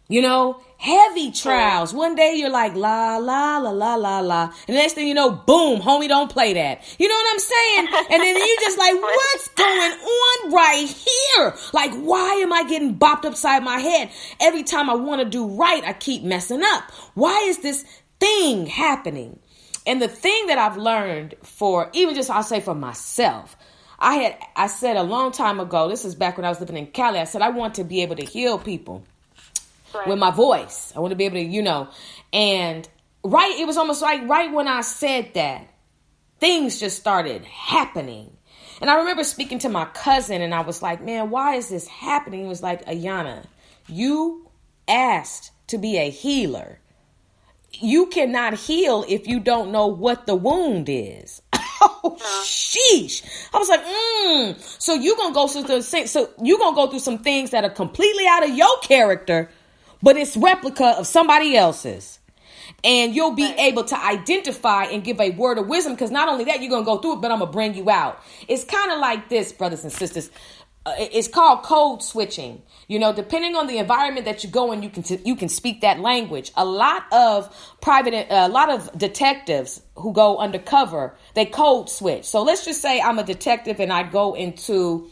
Speaker 1: You know, heavy trials. One day you're like, la, la, la, la, la, la. And the next thing you know, boom, homie, don't play that. You know what I'm saying? And then you just like, what's going on right here? Like, why am I getting bopped upside my head? Every time I want to do right, I keep messing up. Why is this thing happening? And the thing that I've learned for, even just, I'll say for myself, I said a long time ago, this is back when I was living in Cali, I said, I want to be able to heal people. With my voice. I want to be able to, and it was almost like right when I said that, things just started happening. And I remember speaking to my cousin, and I was like, man, why is this happening? He was like, Ayana, you asked to be a healer. You cannot heal if you don't know what the wound is. Oh, sheesh. I was like, So you're going to go through some things that are completely out of your character, but it's replica of somebody else's. And you'll be able to identify and give a word of wisdom, because not only that, you're going to go through it, but I'm going to bring you out. It's kind of like this, brothers and sisters. It's called code switching. You know, depending on the environment that you go in, you can speak that language. A lot of detectives who go undercover, they code switch. So let's just say I'm a detective and I go into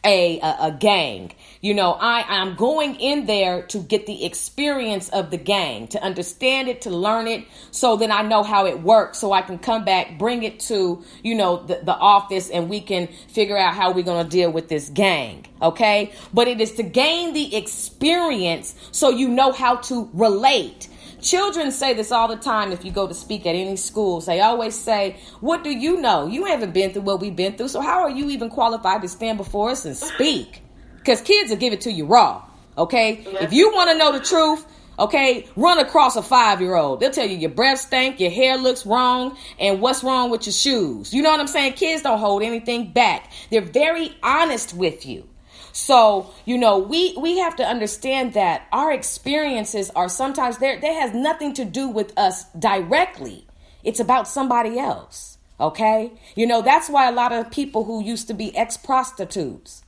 Speaker 1: a gang. You know, I'm going in there to get the experience of the gang, to understand it, to learn it, so then I know how it works, so I can come back, bring it to, you know, the office, and we can figure out how we're going to deal with this gang. Okay. But it is to gain the experience so you know how to relate. Children say this all the time. If you go to speak at any schools, they always say, what do you know? You haven't been through what we've been through. So how are you even qualified to stand before us and speak? Because kids will give it to you raw. Okay. Yes. If you want to know the truth, okay, run across a 5-year-old. They'll tell you your breath stink, your hair looks wrong, and what's wrong with your shoes. You know what I'm saying? Kids don't hold anything back. They're very honest with you. So, you know, we have to understand that our experiences are sometimes there has nothing to do with us directly. It's about somebody else. Okay. You know, that's why a lot of people who used to be ex-prostitutes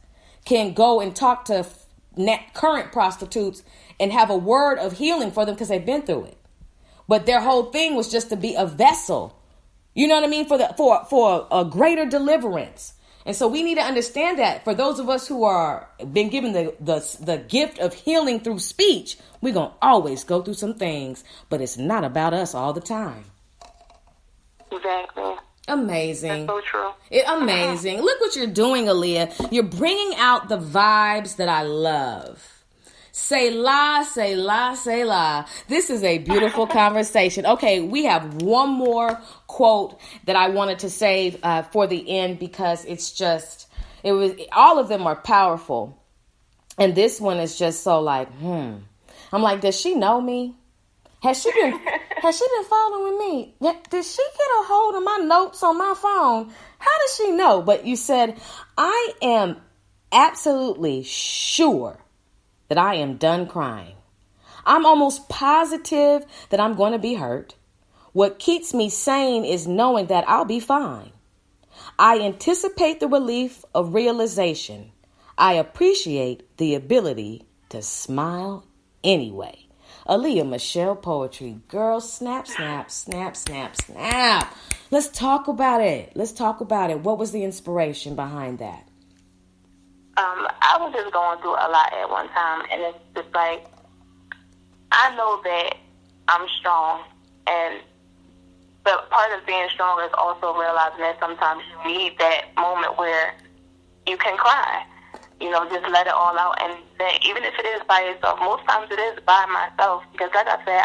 Speaker 1: can go and talk to current prostitutes and have a word of healing for them because they've been through it. But their whole thing was just to be a vessel. You know what I mean? For a greater deliverance. And so we need to understand that for those of us who are been given the gift of healing through speech, we're going to always go through some things, but it's not about us all the time.
Speaker 2: Exactly.
Speaker 1: Amazing.
Speaker 2: That's so true.
Speaker 1: Amazing. Look what you're doing, Aliyah. You're bringing out the vibes that I love. Say la, say la, say la. This is a beautiful conversation. Okay, we have one more quote that I wanted to save for the end because all of them are powerful. And this one is just so like, I'm like, does she know me? Has she been following me? Did she get a hold of my notes on my phone? How does she know? But you said, I am absolutely sure that I am done crying. I'm almost positive that I'm going to be hurt. What keeps me sane is knowing that I'll be fine. I anticipate the relief of realization. I appreciate the ability to smile anyway. Aliyah Michelle Poetry. Girl, snap, snap, snap, snap, snap. Let's talk about it. What was the inspiration behind that?
Speaker 2: I was just going through a lot at one time, and it's just like, I know that I'm strong, but part of being strong is also realizing that sometimes you need that moment where you can cry, you know, just let it all out, and then even if it is by yourself, most times it is by myself, because like I said,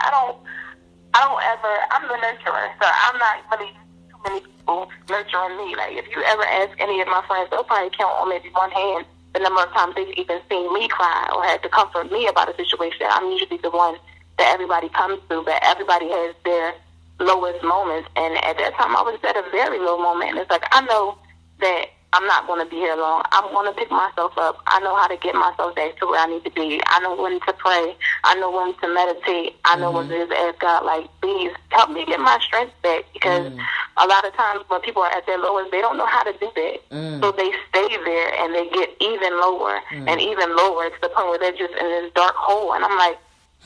Speaker 2: I'm the nurturer, so I'm not really too many people nurturing me. Like, if you ever ask any of my friends, they'll probably count on maybe one hand the number of times they've even seen me cry or had to comfort me about a situation. I'm usually the one that everybody comes to, but everybody has their lowest moments. And at that time, I was at a very low moment. And it's like, I know that I'm not going to be here long. I'm going to pick myself up. I know how to get myself back to where I need to be. I know when to pray. I know when to meditate. I know when to just ask God, like, please help me get my strength back. Because a lot of times when people are at their lowest, they don't know how to do that. So they stay there and they get even lower and even lower to the point where they're just in this dark hole. And I'm like,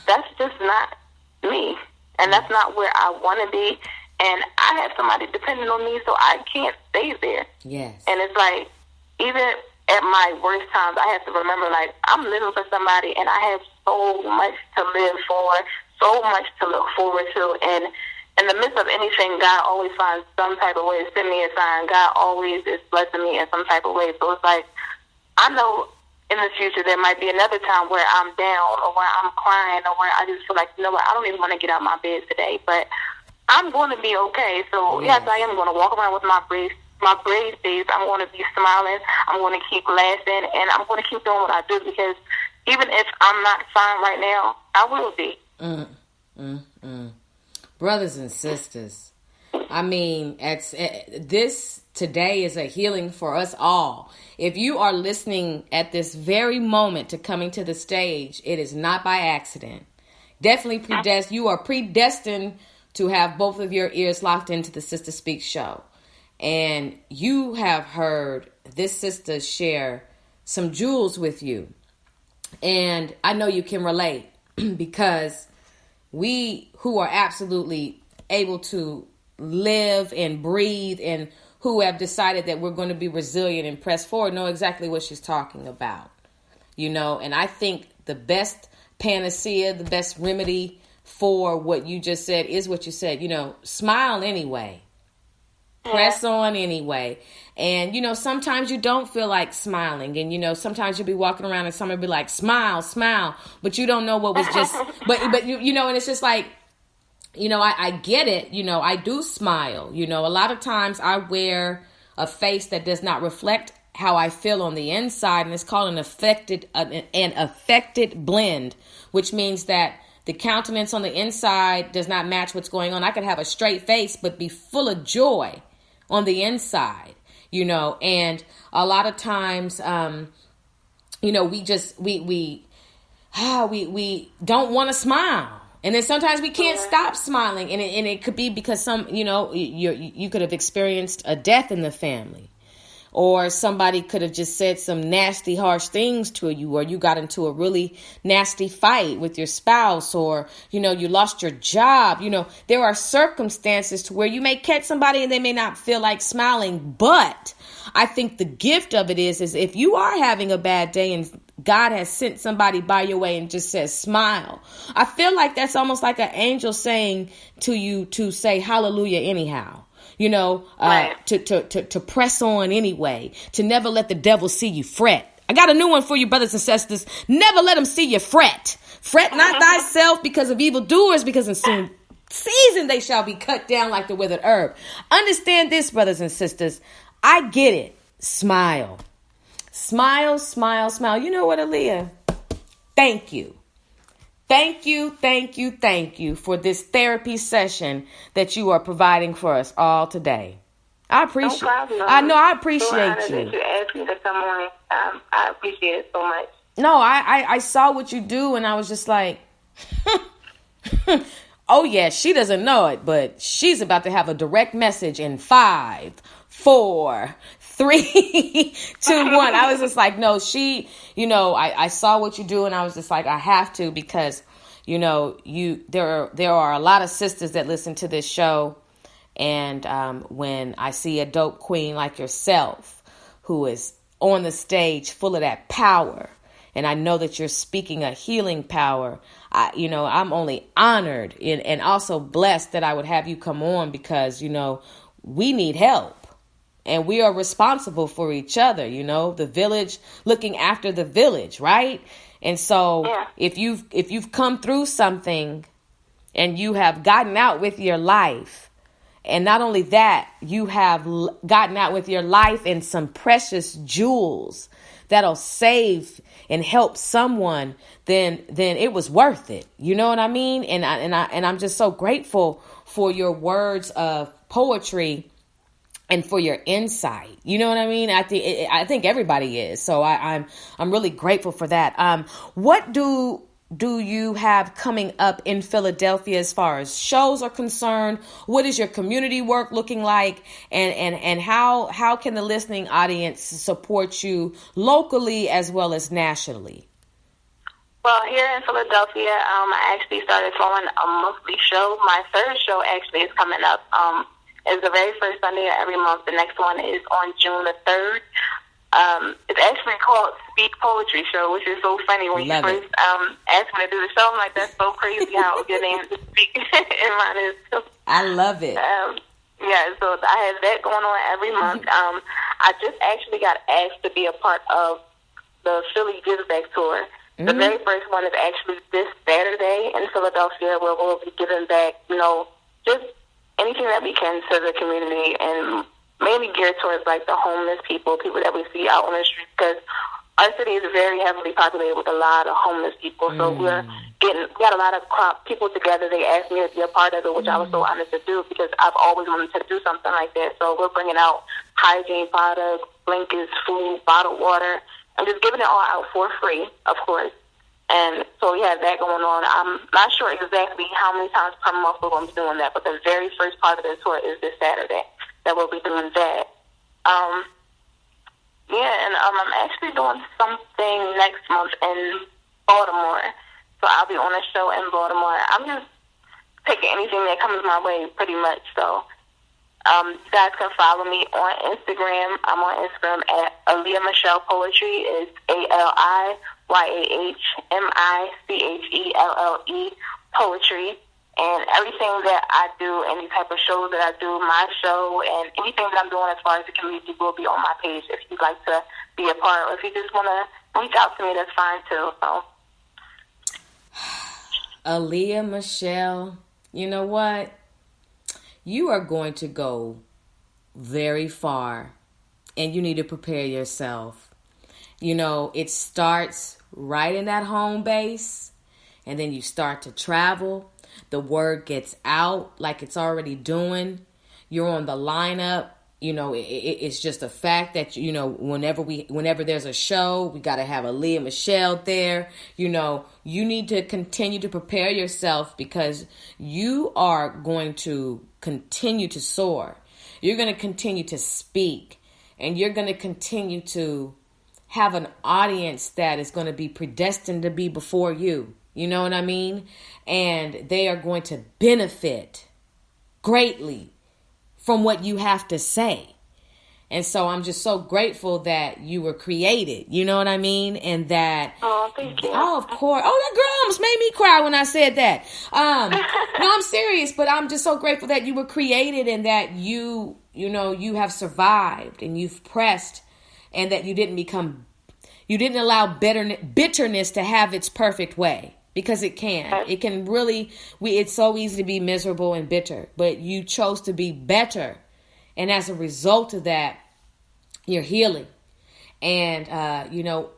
Speaker 2: that's just not me. And that's not where I want to be. And I have somebody depending on me, so I can't stay there. Yes. And it's like, even at my worst times, I have to remember, like, I'm living for somebody, and I have so much to live for, so much to look forward to. And in the midst of anything, God always finds some type of way to send me a sign. God always is blessing me in some type of way. So it's like, I know in the future there might be another time where I'm down or where I'm crying or where I just feel like, you know what, I don't even want to get out of my bed today. But I'm going to be okay. So, yes, I am going to walk around with my brace. my brave days, I'm going to be smiling. I'm going to keep laughing, and I'm going to keep doing what I do, because even if I'm not fine right now, I will be.
Speaker 1: Brothers and sisters, I mean, this today is a healing for us all. If you are listening at this very moment to coming to the stage, it is not by accident. Definitely you are predestined to have both of your ears locked into the Sister Speak show. And you have heard this sister share some jewels with you. And I know you can relate because we who are absolutely able to live and breathe and who have decided that we're going to be resilient and press forward know exactly what she's talking about. And I think the best panacea, the best remedy for what you just said is what you said, smile anyway. Press on anyway. And, sometimes you don't feel like smiling. And, sometimes you'll be walking around and somebody will be like, smile, smile. But you don't know what was just, but and it's just like, I get it. I do smile. A lot of times I wear a face that does not reflect how I feel on the inside. And it's called an affected blend, which means that the countenance on the inside does not match what's going on. I could have a straight face, but be full of joy on the inside, and a lot of times, we don't want to smile. And then sometimes we can't stop smiling. And it could be because you could have experienced a death in the family. Or somebody could have just said some nasty, harsh things to you, or you got into a really nasty fight with your spouse, or, you lost your job. There are circumstances to where you may catch somebody and they may not feel like smiling. But I think the gift of it is if you are having a bad day and God has sent somebody by your way and just says, smile. I feel like that's almost like an angel saying to you to say hallelujah anyhow. To press on anyway, to never let the devil see you fret. I got a new one for you, brothers and sisters. Never let him see you fret. Fret not thyself because of evildoers, because in soon season they shall be cut down like the withered herb. Understand this, brothers and sisters. I get it. Smile. Smile, smile, smile. You know what, Aliyah? Thank you. Thank you for this therapy session that you are providing for us all today. I appreciate.
Speaker 2: No problem.
Speaker 1: I appreciate
Speaker 2: so
Speaker 1: you.
Speaker 2: That you asked me to come on. I appreciate it so much.
Speaker 1: No, I saw what you do, and I was just like, oh yeah, she doesn't know it, but she's about to have a direct message in 5, 4, 3, 2, 1. I was just like, no, I saw what you do, and I was just like, I have to, because, there are a lot of sisters that listen to this show. And when I see a dope queen like yourself, who is on the stage full of that power, and I know that you're speaking a healing power, I'm only honored and also blessed that I would have you come on, because, we need help. And we are responsible for each other, the village looking after the village, right? And so if you've come through something and you have gotten out with your life, and not only that, you have gotten out with your life and some precious jewels that'll save and help someone, then it was worth it. You know what I mean? And I'm just so grateful for your words of poetry and for your insight. You know what I mean? I think everybody is. So I'm really grateful for that. What do you have coming up in Philadelphia as far as shows are concerned? What is your community work looking like? And how can the listening audience support you locally as well as nationally?
Speaker 2: Well, here in Philadelphia, I actually started throwing a monthly show. My third show actually is coming up. It's the very first Sunday of every month. The next one is on June the 3rd. It's actually called Speak Poetry Show, which is so funny. When you first asked me to do the show, I'm like, that's so crazy how your name is Speak and mine is.
Speaker 1: I love it.
Speaker 2: So I have that going on every month. I just actually got asked to be a part of the Philly Give Back Tour. The very first one is actually this Saturday in Philadelphia, where we'll be giving back, just anything that we can to the community and mainly geared towards like the homeless people that we see out on the streets, because our city is very heavily populated with a lot of homeless people. So we got a lot of people together. They asked me to be a part of it, which I was so honored to do, because I've always wanted to do something like that. So we're bringing out hygiene products, blankets, food, bottled water, and just giving it all out for free, of course. And so we have that going on. I'm not sure exactly how many times per month we're going to be doing that, but the very first part of the tour is this Saturday that we'll be doing that. I'm actually doing something next month in Baltimore. So I'll be on a show in Baltimore. I'm just taking anything that comes my way, pretty much. So you guys can follow me on Instagram. I'm on Instagram at Aliyah Michelle Poetry. It's ALIYAHMICHELLE Poetry. And everything that I do, any type of shows that I do, my show, and anything that I'm doing as far as the community will be on my page. If you'd like to be a part, or if you just want to reach out to me, that's fine too. So,
Speaker 1: Aliyah Michelle, you know what? You are going to go very far, and you need to prepare yourself. You know, it starts right in that home base, and then you start to travel. The word gets out like it's already doing. You're on the lineup. You know, it's just a fact that, you know, whenever there's a show, we got to have Aliyah Michelle there. You know, you need to continue to prepare yourself, because you are going to continue to soar. You're going to continue to speak, and you're going to continue to have an audience that is going to be predestined to be before you. You know what I mean? And they are going to benefit greatly from what you have to say. And so I'm just so grateful that you were created. You know what I mean? And that...
Speaker 2: Oh, thank you.
Speaker 1: Oh, of course. Oh, that girl almost made me cry when I said that. No, I'm serious, but I'm just so grateful that you were created, and that you have survived, and you've pressed, and that you didn't allow bitterness to have its perfect way. Because it can really, it's so easy to be miserable and bitter, but you chose to be better. And as a result of that, you're healing. And,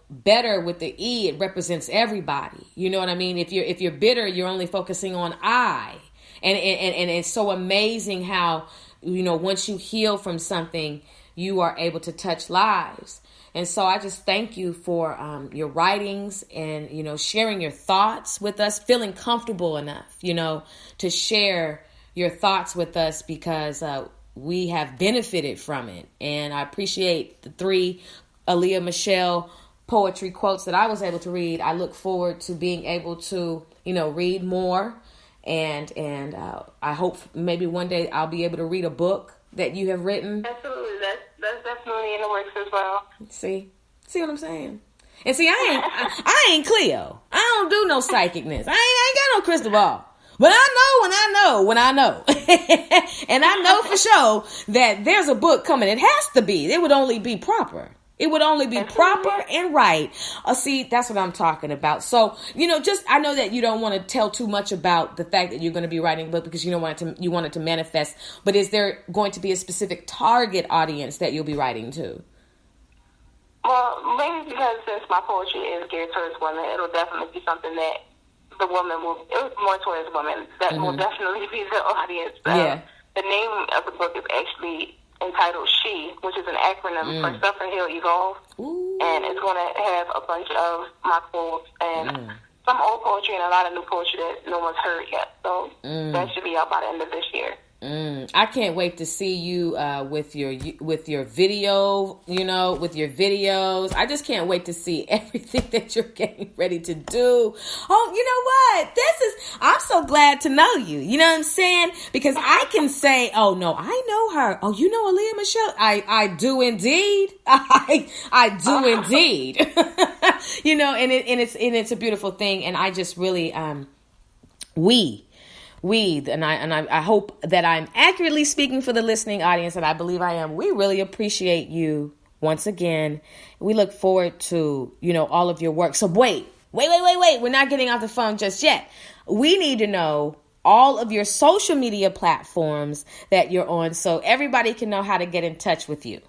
Speaker 1: better with the E, it represents everybody. You know what I mean? If you're bitter, you're only focusing on I. And it's so amazing how, once you heal from something, you are able to touch lives. And so I just thank you for your writings and, sharing your thoughts with us, feeling comfortable enough, to share your thoughts with us, because we have benefited from it. And I appreciate the 3 Aliyah Michelle poetry quotes that I was able to read. I look forward to being able to, read more. And I hope maybe one day I'll be able to read a book that you have written.
Speaker 2: Absolutely. That's definitely in the works as well.
Speaker 1: See what I'm saying? And see, I ain't Cleo. I don't do no psychicness. I ain't got no crystal ball. But I know when I know. And I know for sure that there's a book coming. It has to be. It would only be proper. It would only be proper and right. See, that's what I'm talking about. So, I know that you don't want to tell too much about the fact that you're going to be writing a book, because you want it to manifest. But is there going to be a specific target audience that you'll be writing to?
Speaker 2: Well, mainly because since my poetry is geared towards women, it'll definitely be something that the woman it's more towards women. That will definitely be the audience.
Speaker 1: Yeah.
Speaker 2: The name of the book is actually entitled She, which is an acronym for Suffer, Heal, Evolve.
Speaker 1: Ooh.
Speaker 2: And it's going to have a bunch of my quotes and some old poetry and a lot of new poetry that no one's heard yet. So that should be out by the end of this year.
Speaker 1: I can't wait to see you with your video, with your videos. I just can't wait to see everything that you're getting ready to do. Oh, you know what? I'm so glad to know you. You know what I'm saying? Because I can say, oh no, I know her. Oh, you know Aliyah Michelle? I do indeed. I do indeed. And it's a beautiful thing. And I just really, I hope that I'm accurately speaking for the listening audience, and I believe I am. We really appreciate you once again. We look forward to, all of your work. So wait. We're not getting off the phone just yet. We need to know all of your social media platforms that you're on so everybody can know how to get in touch with you.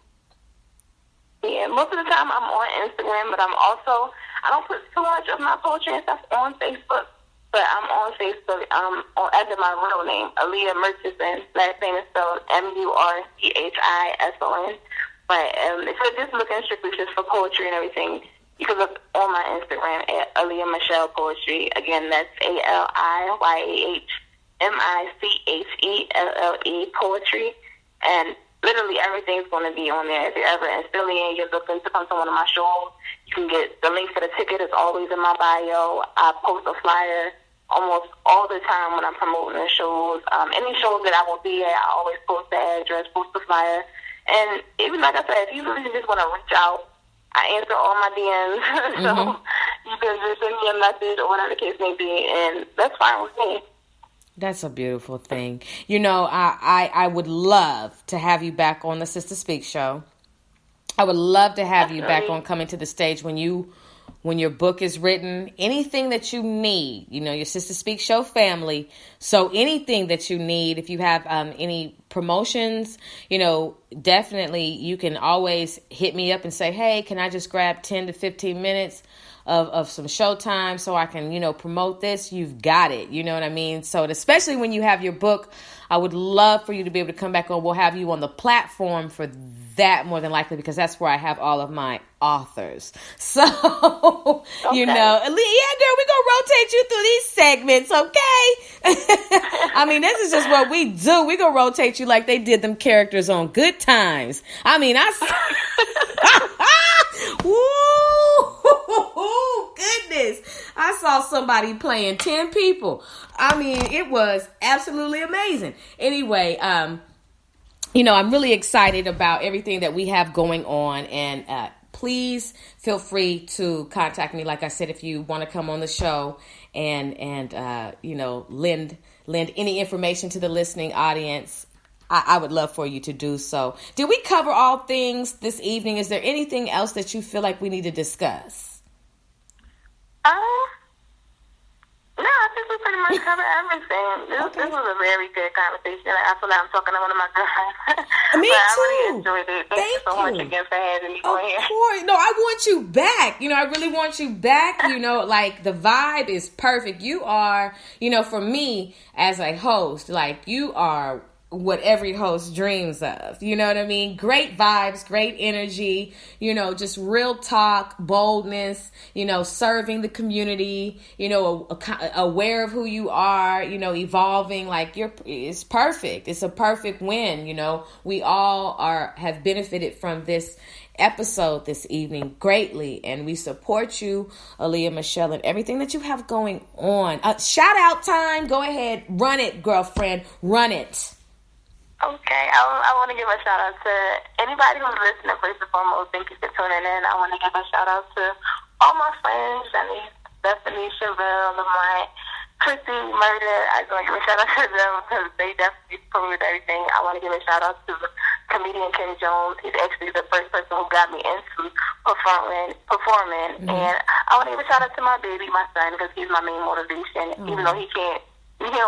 Speaker 2: Yeah, most of the time I'm on Instagram, but I don't put too much of my poetry and stuff on Facebook, but I'm on Facebook under my real name, Aliyah Murchison. Last name is spelled Murchison. But if you're just looking strictly just for poetry and everything, you can look on my Instagram at Aliyah Michelle Poetry. Again, that's ALIYAHMICHELLE Poetry. And literally everything's going to be on there. If you're ever in Philly and you're looking to come to one of my shows, you can get the link for the ticket. It's always in my bio. I post a flyer almost all the time when I'm promoting the shows. Any shows that I will be at, I always post the address, post the flyer. And even like I said, if you really just want to reach out, I answer all my DMs. So you can just send me a message or whatever the case may be, and that's fine with me.
Speaker 1: That's a beautiful thing. You know, I would love to have you back on the Sister Speak show. I would love to have you back on Coming to the Stage when your book is written. Anything that you need, you know, your Sister Speak show family. So anything that you need, if you have any promotions, you know, definitely you can always hit me up and say, hey, can I just grab 10 to 15 minutes of some showtime so I can, you know, promote this? You've got it. You know what I mean? So especially when you have your book, I would love for you to be able to come back on. We'll have you on the platform for that more than likely, because that's where I have all of my authors. So, you know, yeah, girl, we're going to rotate you through these segments, okay? I mean, this is just what we do. We're going to rotate you like they did them characters on Good Times. I mean, woo, goodness. I saw somebody playing 10 people. I mean, it was absolutely amazing. Anyway, you know, I'm really excited about everything that we have going on, and please feel free to contact me. Like I said, if you want to come on the show and you know, lend any information to the listening audience, I would love for you to do so. Did we cover all things this evening? Is there anything else that you feel like we need to discuss?
Speaker 2: No, I think we pretty much covered everything. This was a very good conversation. I feel like I'm talking to one of my girlfriends.
Speaker 1: Me
Speaker 2: but
Speaker 1: too.
Speaker 2: I really enjoyed it. Thank you so much again for having me on here.
Speaker 1: Of course. No, I want you back. You know, I really want you back. You know, like the vibe is perfect. You are, you know, for me as a host, like you are what every host dreams of. You know what I mean? Great vibes, great energy, you know, just real talk, boldness, you know, serving the community, you know, aware of who you are, you know, evolving. Like it's perfect. It's a perfect win. You know, we all have benefited from this episode this evening greatly, and we support you, Aliyah Michelle, and everything that you have going on. Shout out time. Go ahead. Run it, girlfriend. Run it.
Speaker 2: Okay, I want to give a shout out to anybody who's listening. First and foremost, thank you for tuning in. I want to give a shout out to all my friends, Jenny, Stephanie, Chevelle, Lamont, Chrissy, Murder. I just want to give a shout out to them because they definitely proved everything. I want to give a shout out to comedian Ken Jones. He's actually the first person who got me into performing. And I want to give a shout out to my baby, my son, because he's my main motivation. Even though he don't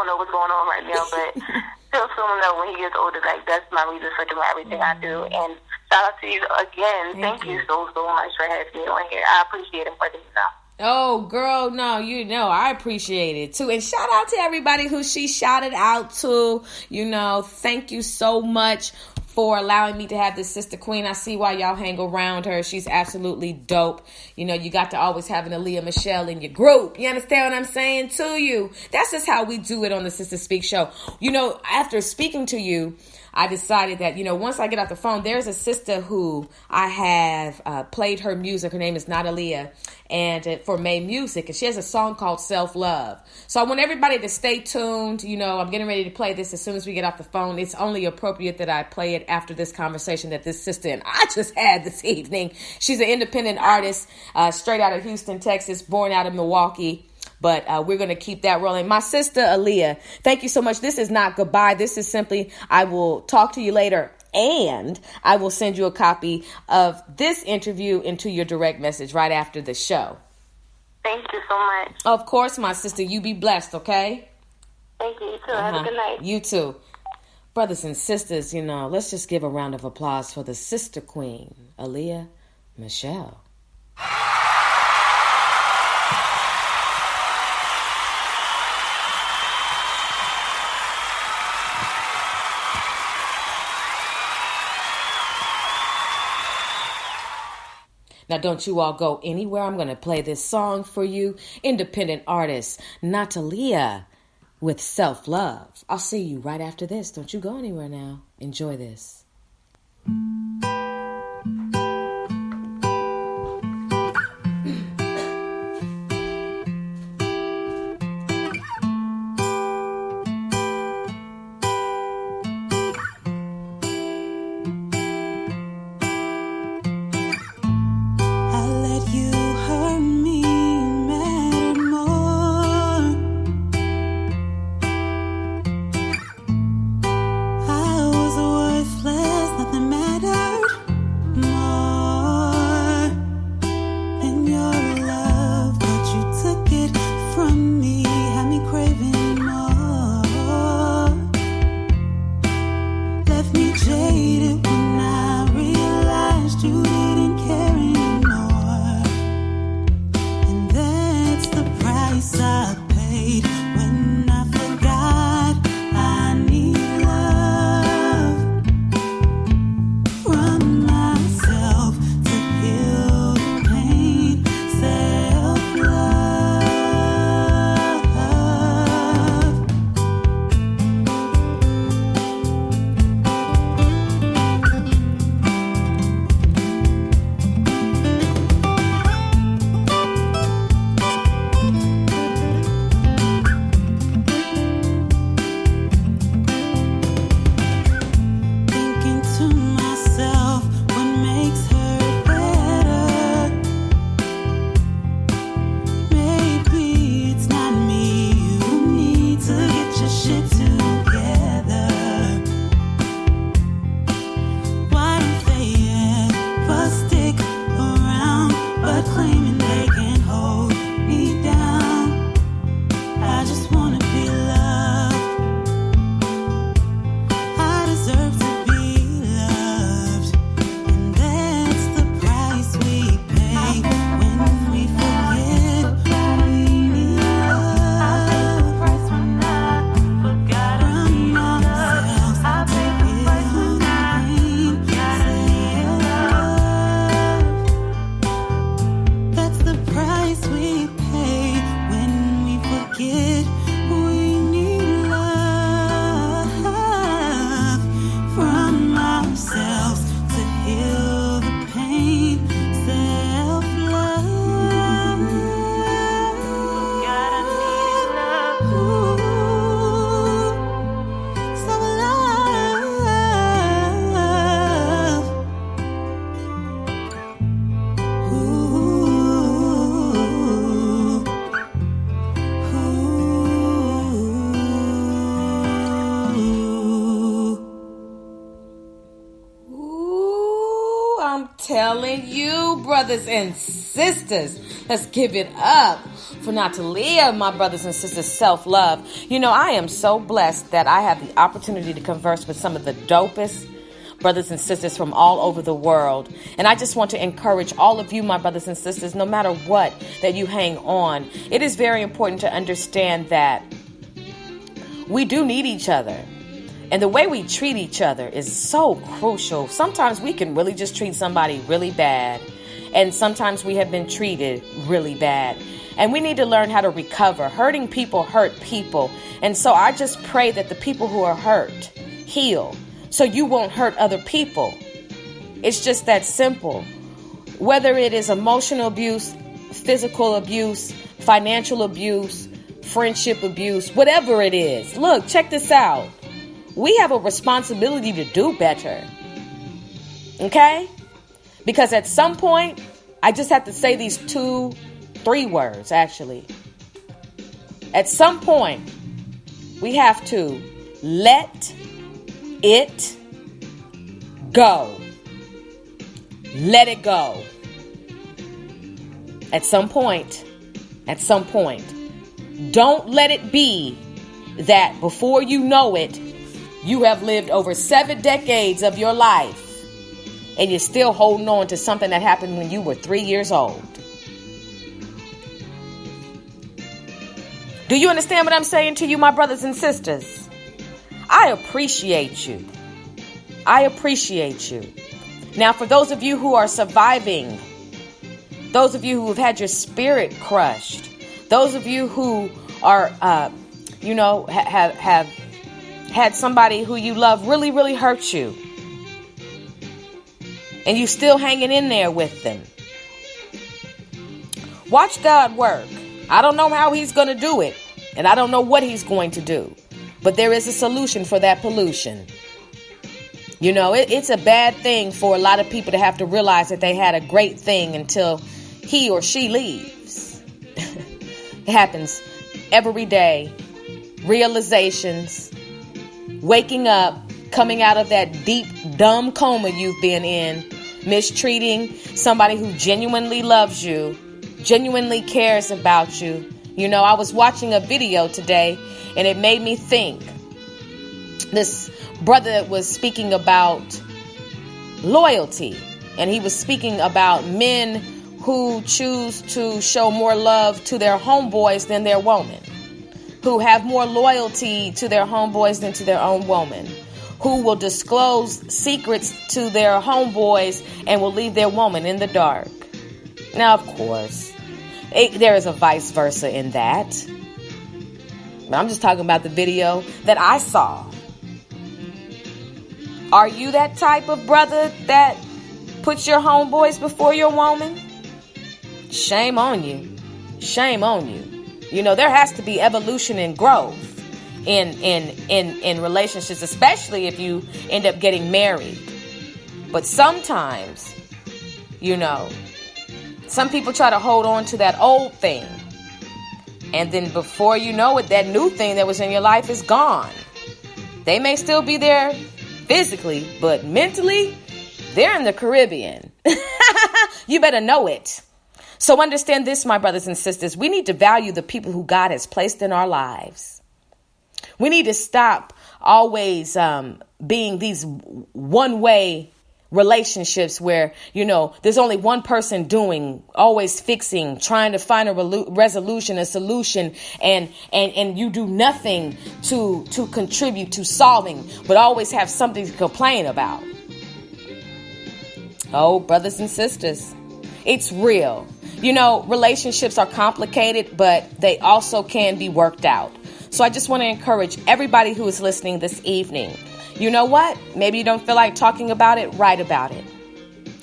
Speaker 2: know what's going on right now, but he'll soon know when he gets older. Like, that's my reason for doing everything I do. And shout out to you again. Thank you so much for having me on here. I appreciate it more than you know.
Speaker 1: Oh, girl, no, you know, I appreciate it too. And shout out to everybody who she shouted out to. You know, thank you so much for allowing me to have this sister queen. I see why y'all hang around her. She's absolutely dope. You know, you got to always have an Aliyah Michelle in your group. You understand what I'm saying to you? That's just how we do it on the Sister Speak show. You know, after speaking to you, I decided that, you know, once I get off the phone, there's a sister who I have played her music. Her name is Not Aliyah, and for May Music, and she has a song called Self Love. So I want everybody to stay tuned. You know, I'm getting ready to play this as soon as we get off the phone. It's only appropriate that I play it after this conversation that this sister and I just had this evening. She's an independent artist, straight out of Houston, Texas, born out of Milwaukee. But we're going to keep that rolling. My sister, Aliyah, thank you so much. This is not goodbye. This is simply, I will talk to you later, and I will send you a copy of this interview into your direct message right after the show.
Speaker 2: Thank you so much.
Speaker 1: Of course, my sister. You be blessed, okay?
Speaker 2: Thank you. You too. Have a good night.
Speaker 1: You too. Brothers and sisters, let's just give a round of applause for the sister queen, Aliyah Michelle. Now, don't you all go anywhere. I'm going to play this song for you. Independent artist Natalia with Self-Love. I'll see you right after this. Don't you go anywhere now. Enjoy this. Telling you, brothers and sisters, let's give it up for Natalia, my brothers and sisters, self-love. I am so blessed that I have the opportunity to converse with some of the dopest brothers and sisters from all over the world. And I just want to encourage all of you, my brothers and sisters, no matter what, that you hang on. It is very important to understand that we do need each other. And the way we treat each other is so crucial. Sometimes we can really just treat somebody really bad. And sometimes we have been treated really bad. And we need to learn how to recover. Hurting people hurt people. And so I just pray that the people who are hurt heal so you won't hurt other people. It's just that simple. Whether it is emotional abuse, physical abuse, financial abuse, friendship abuse, whatever it is. Look, check this out. We have a responsibility to do better. Okay? Because at some point, I just have to say these 3 words, actually. At some point, we have to let it go. Let it go. At some point. Don't let it be that before you know it, you have lived over 7 decades of your life and you're still holding on to something that happened when you were 3 years old. Do you understand what I'm saying to you, my brothers and sisters? I appreciate you. I appreciate you. Now, for those of you who are surviving, those of you who have had your spirit crushed, those of you who are, have had somebody who you love really, really hurt you, and you still hanging in there with them. Watch God work. I don't know how he's going to do it, and I don't know what he's going to do, but there is a solution for that pollution. You know, it's a bad thing for a lot of people to have to realize that they had a great thing until he or she leaves. It happens every day. Realizations, waking up, coming out of that deep, dumb coma you've been in, mistreating somebody who genuinely loves you, genuinely cares about you. You know, I was watching a video today and it made me think. This brother was speaking about loyalty, and he was speaking about men who choose to show more love to their homeboys than their woman, who have more loyalty to their homeboys than to their own woman, who will disclose secrets to their homeboys and will leave their woman in the dark. Now, of course, there is a vice versa in that. But I'm just talking about the video that I saw. Are you that type of brother that puts your homeboys before your woman? Shame on you. Shame on you. You know, there has to be evolution and growth in relationships, especially if you end up getting married. But sometimes, you know, some people try to hold on to that old thing. And then before you know it, that new thing that was in your life is gone. They may still be there physically, but mentally, they're in the Caribbean. You better know it. So understand this, my brothers and sisters. We need to value the people who God has placed in our lives. We need to stop always being these one-way relationships where, you know, there's only one person doing, always fixing, trying to find a resolution, a solution, and you do nothing to contribute to solving, but always have something to complain about. Oh, brothers and sisters, it's real. You know, relationships are complicated, but they also can be worked out. So I just want to encourage everybody who is listening this evening. You know what? Maybe you don't feel like talking about it. Write about it.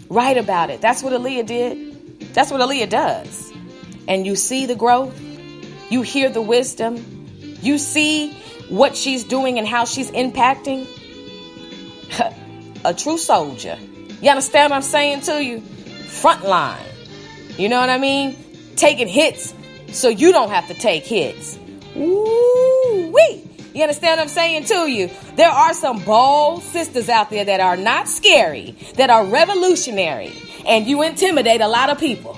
Speaker 1: Write about it. That's what Aliyah did. That's what Aliyah does. And you see the growth. You hear the wisdom. You see what she's doing and how she's impacting. A true soldier. You understand what I'm saying to you? Frontline. You know what I mean? Taking hits so you don't have to take hits. Woo-wee. You understand what I'm saying to you? There are some bold sisters out there that are not scary, that are revolutionary, and you intimidate a lot of people.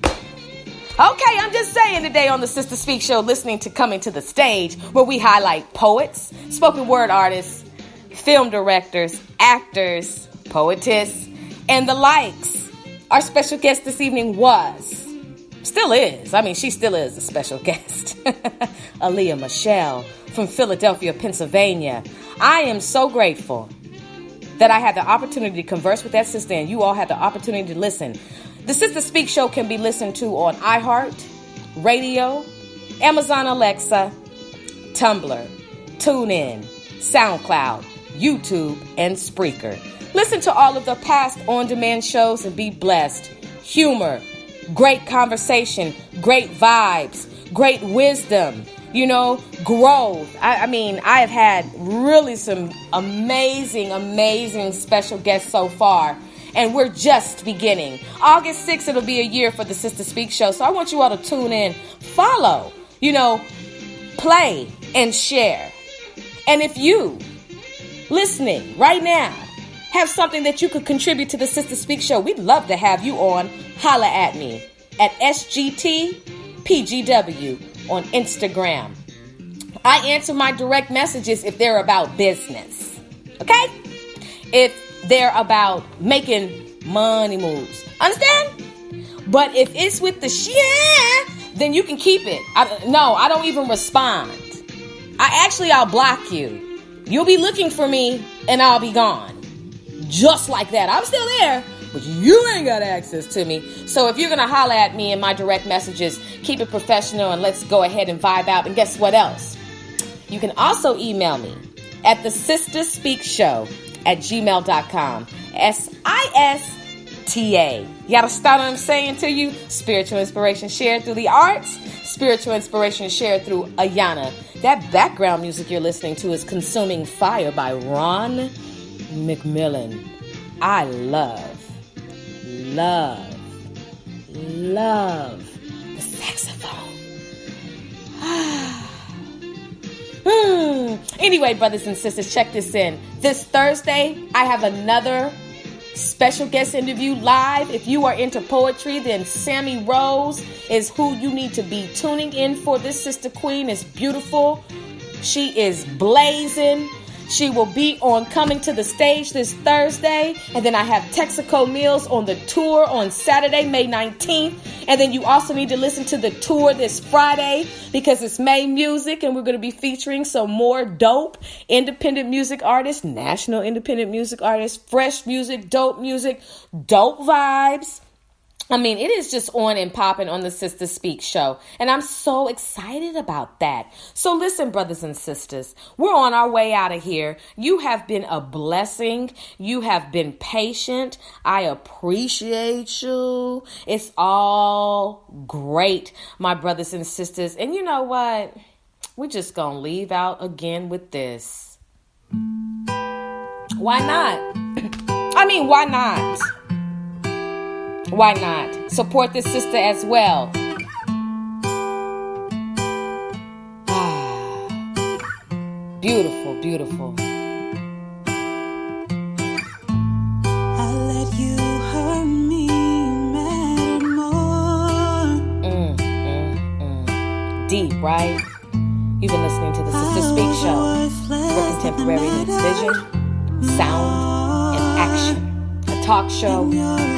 Speaker 1: Okay, I'm just saying today on the Sister Speak Show, listening to Coming to the Stage, where we highlight poets, spoken word artists, film directors, actors, poetess, and the likes. Our special guest this evening still is a special guest. Aliyah Michelle from Philadelphia, Pennsylvania. I am so grateful that I had the opportunity to converse with that sister and you all had the opportunity to listen. The Sister Speak Show can be listened to on iHeart, Radio, Amazon Alexa, Tumblr, TuneIn, SoundCloud, YouTube, and Spreaker. Listen to all of the past on-demand shows and be blessed. Humor, great conversation, great vibes, great wisdom, you know, growth. I mean, I have had really some amazing special guests so far, and we're just beginning. August 6th, it'll be a year for the Sister Speak Show, so I want you all to tune in, follow, you know, play and share. And if you, listening right now, have something that you could contribute to the Sister Speak Show, we'd love to have you on. Holla at me at SGTPGW on Instagram. I answer my direct messages if they're about business. Okay? If they're about making money moves. Understand? But if it's with the shit, then you can keep it. I don't even respond. I'll block you. You'll be looking for me and I'll be gone. Just like that. I'm still there, but you ain't got access to me. So if you're going to holler at me in my direct messages, keep it professional and let's go ahead and vibe out. And guess what else? You can also email me at thesisterspeakshow@gmail.com. SISTA. You gotta start what I'm saying to you. Spiritual inspiration shared through the arts. Spiritual inspiration shared through Ayana. That background music you're listening to is Consuming Fire by Ron McMillan. I love the saxophone. Anyway, brothers and sisters, check this in. This Thursday, I have another special guest interview live. If you are into poetry, then Sammy Rose is who you need to be tuning in for. This sister queen is beautiful. She is blazing. She will be on Coming to the Stage this Thursday. And then I have Texaco Mills on the tour on Saturday, May 19th. And then you also need to listen to the tour this Friday because it's May Music. And we're going to be featuring some more dope independent music artists, national independent music artists, fresh music, dope vibes. I mean, it is just on and popping on the Sister Speak show. And I'm so excited about that. So listen, brothers and sisters, we're on our way out of here. You have been a blessing. You have been patient. I appreciate you. It's all great, my brothers and sisters. And you know what? We're just going to leave out again with this. Why not? I mean, why not? Why not? Support this sister as well. Beautiful, beautiful.
Speaker 3: I let you hurt me more.
Speaker 1: Deep, right? You've been listening to the Sister Speak show, where contemporary meets vision, sound, and action. A talk show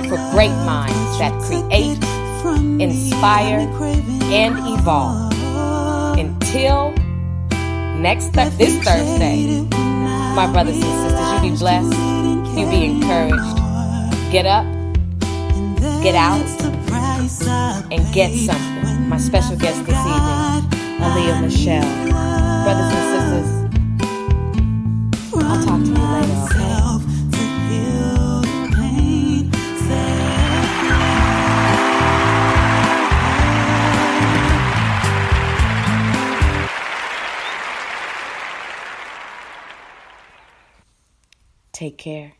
Speaker 1: for great minds that create, inspire, and evolve. Until this Thursday, my brothers and sisters, you be blessed, you be encouraged. Get up, get out, and get something. My special guest this evening, Aliyah Michelle. Brothers and sisters, I'll talk to you later, okay? Take care.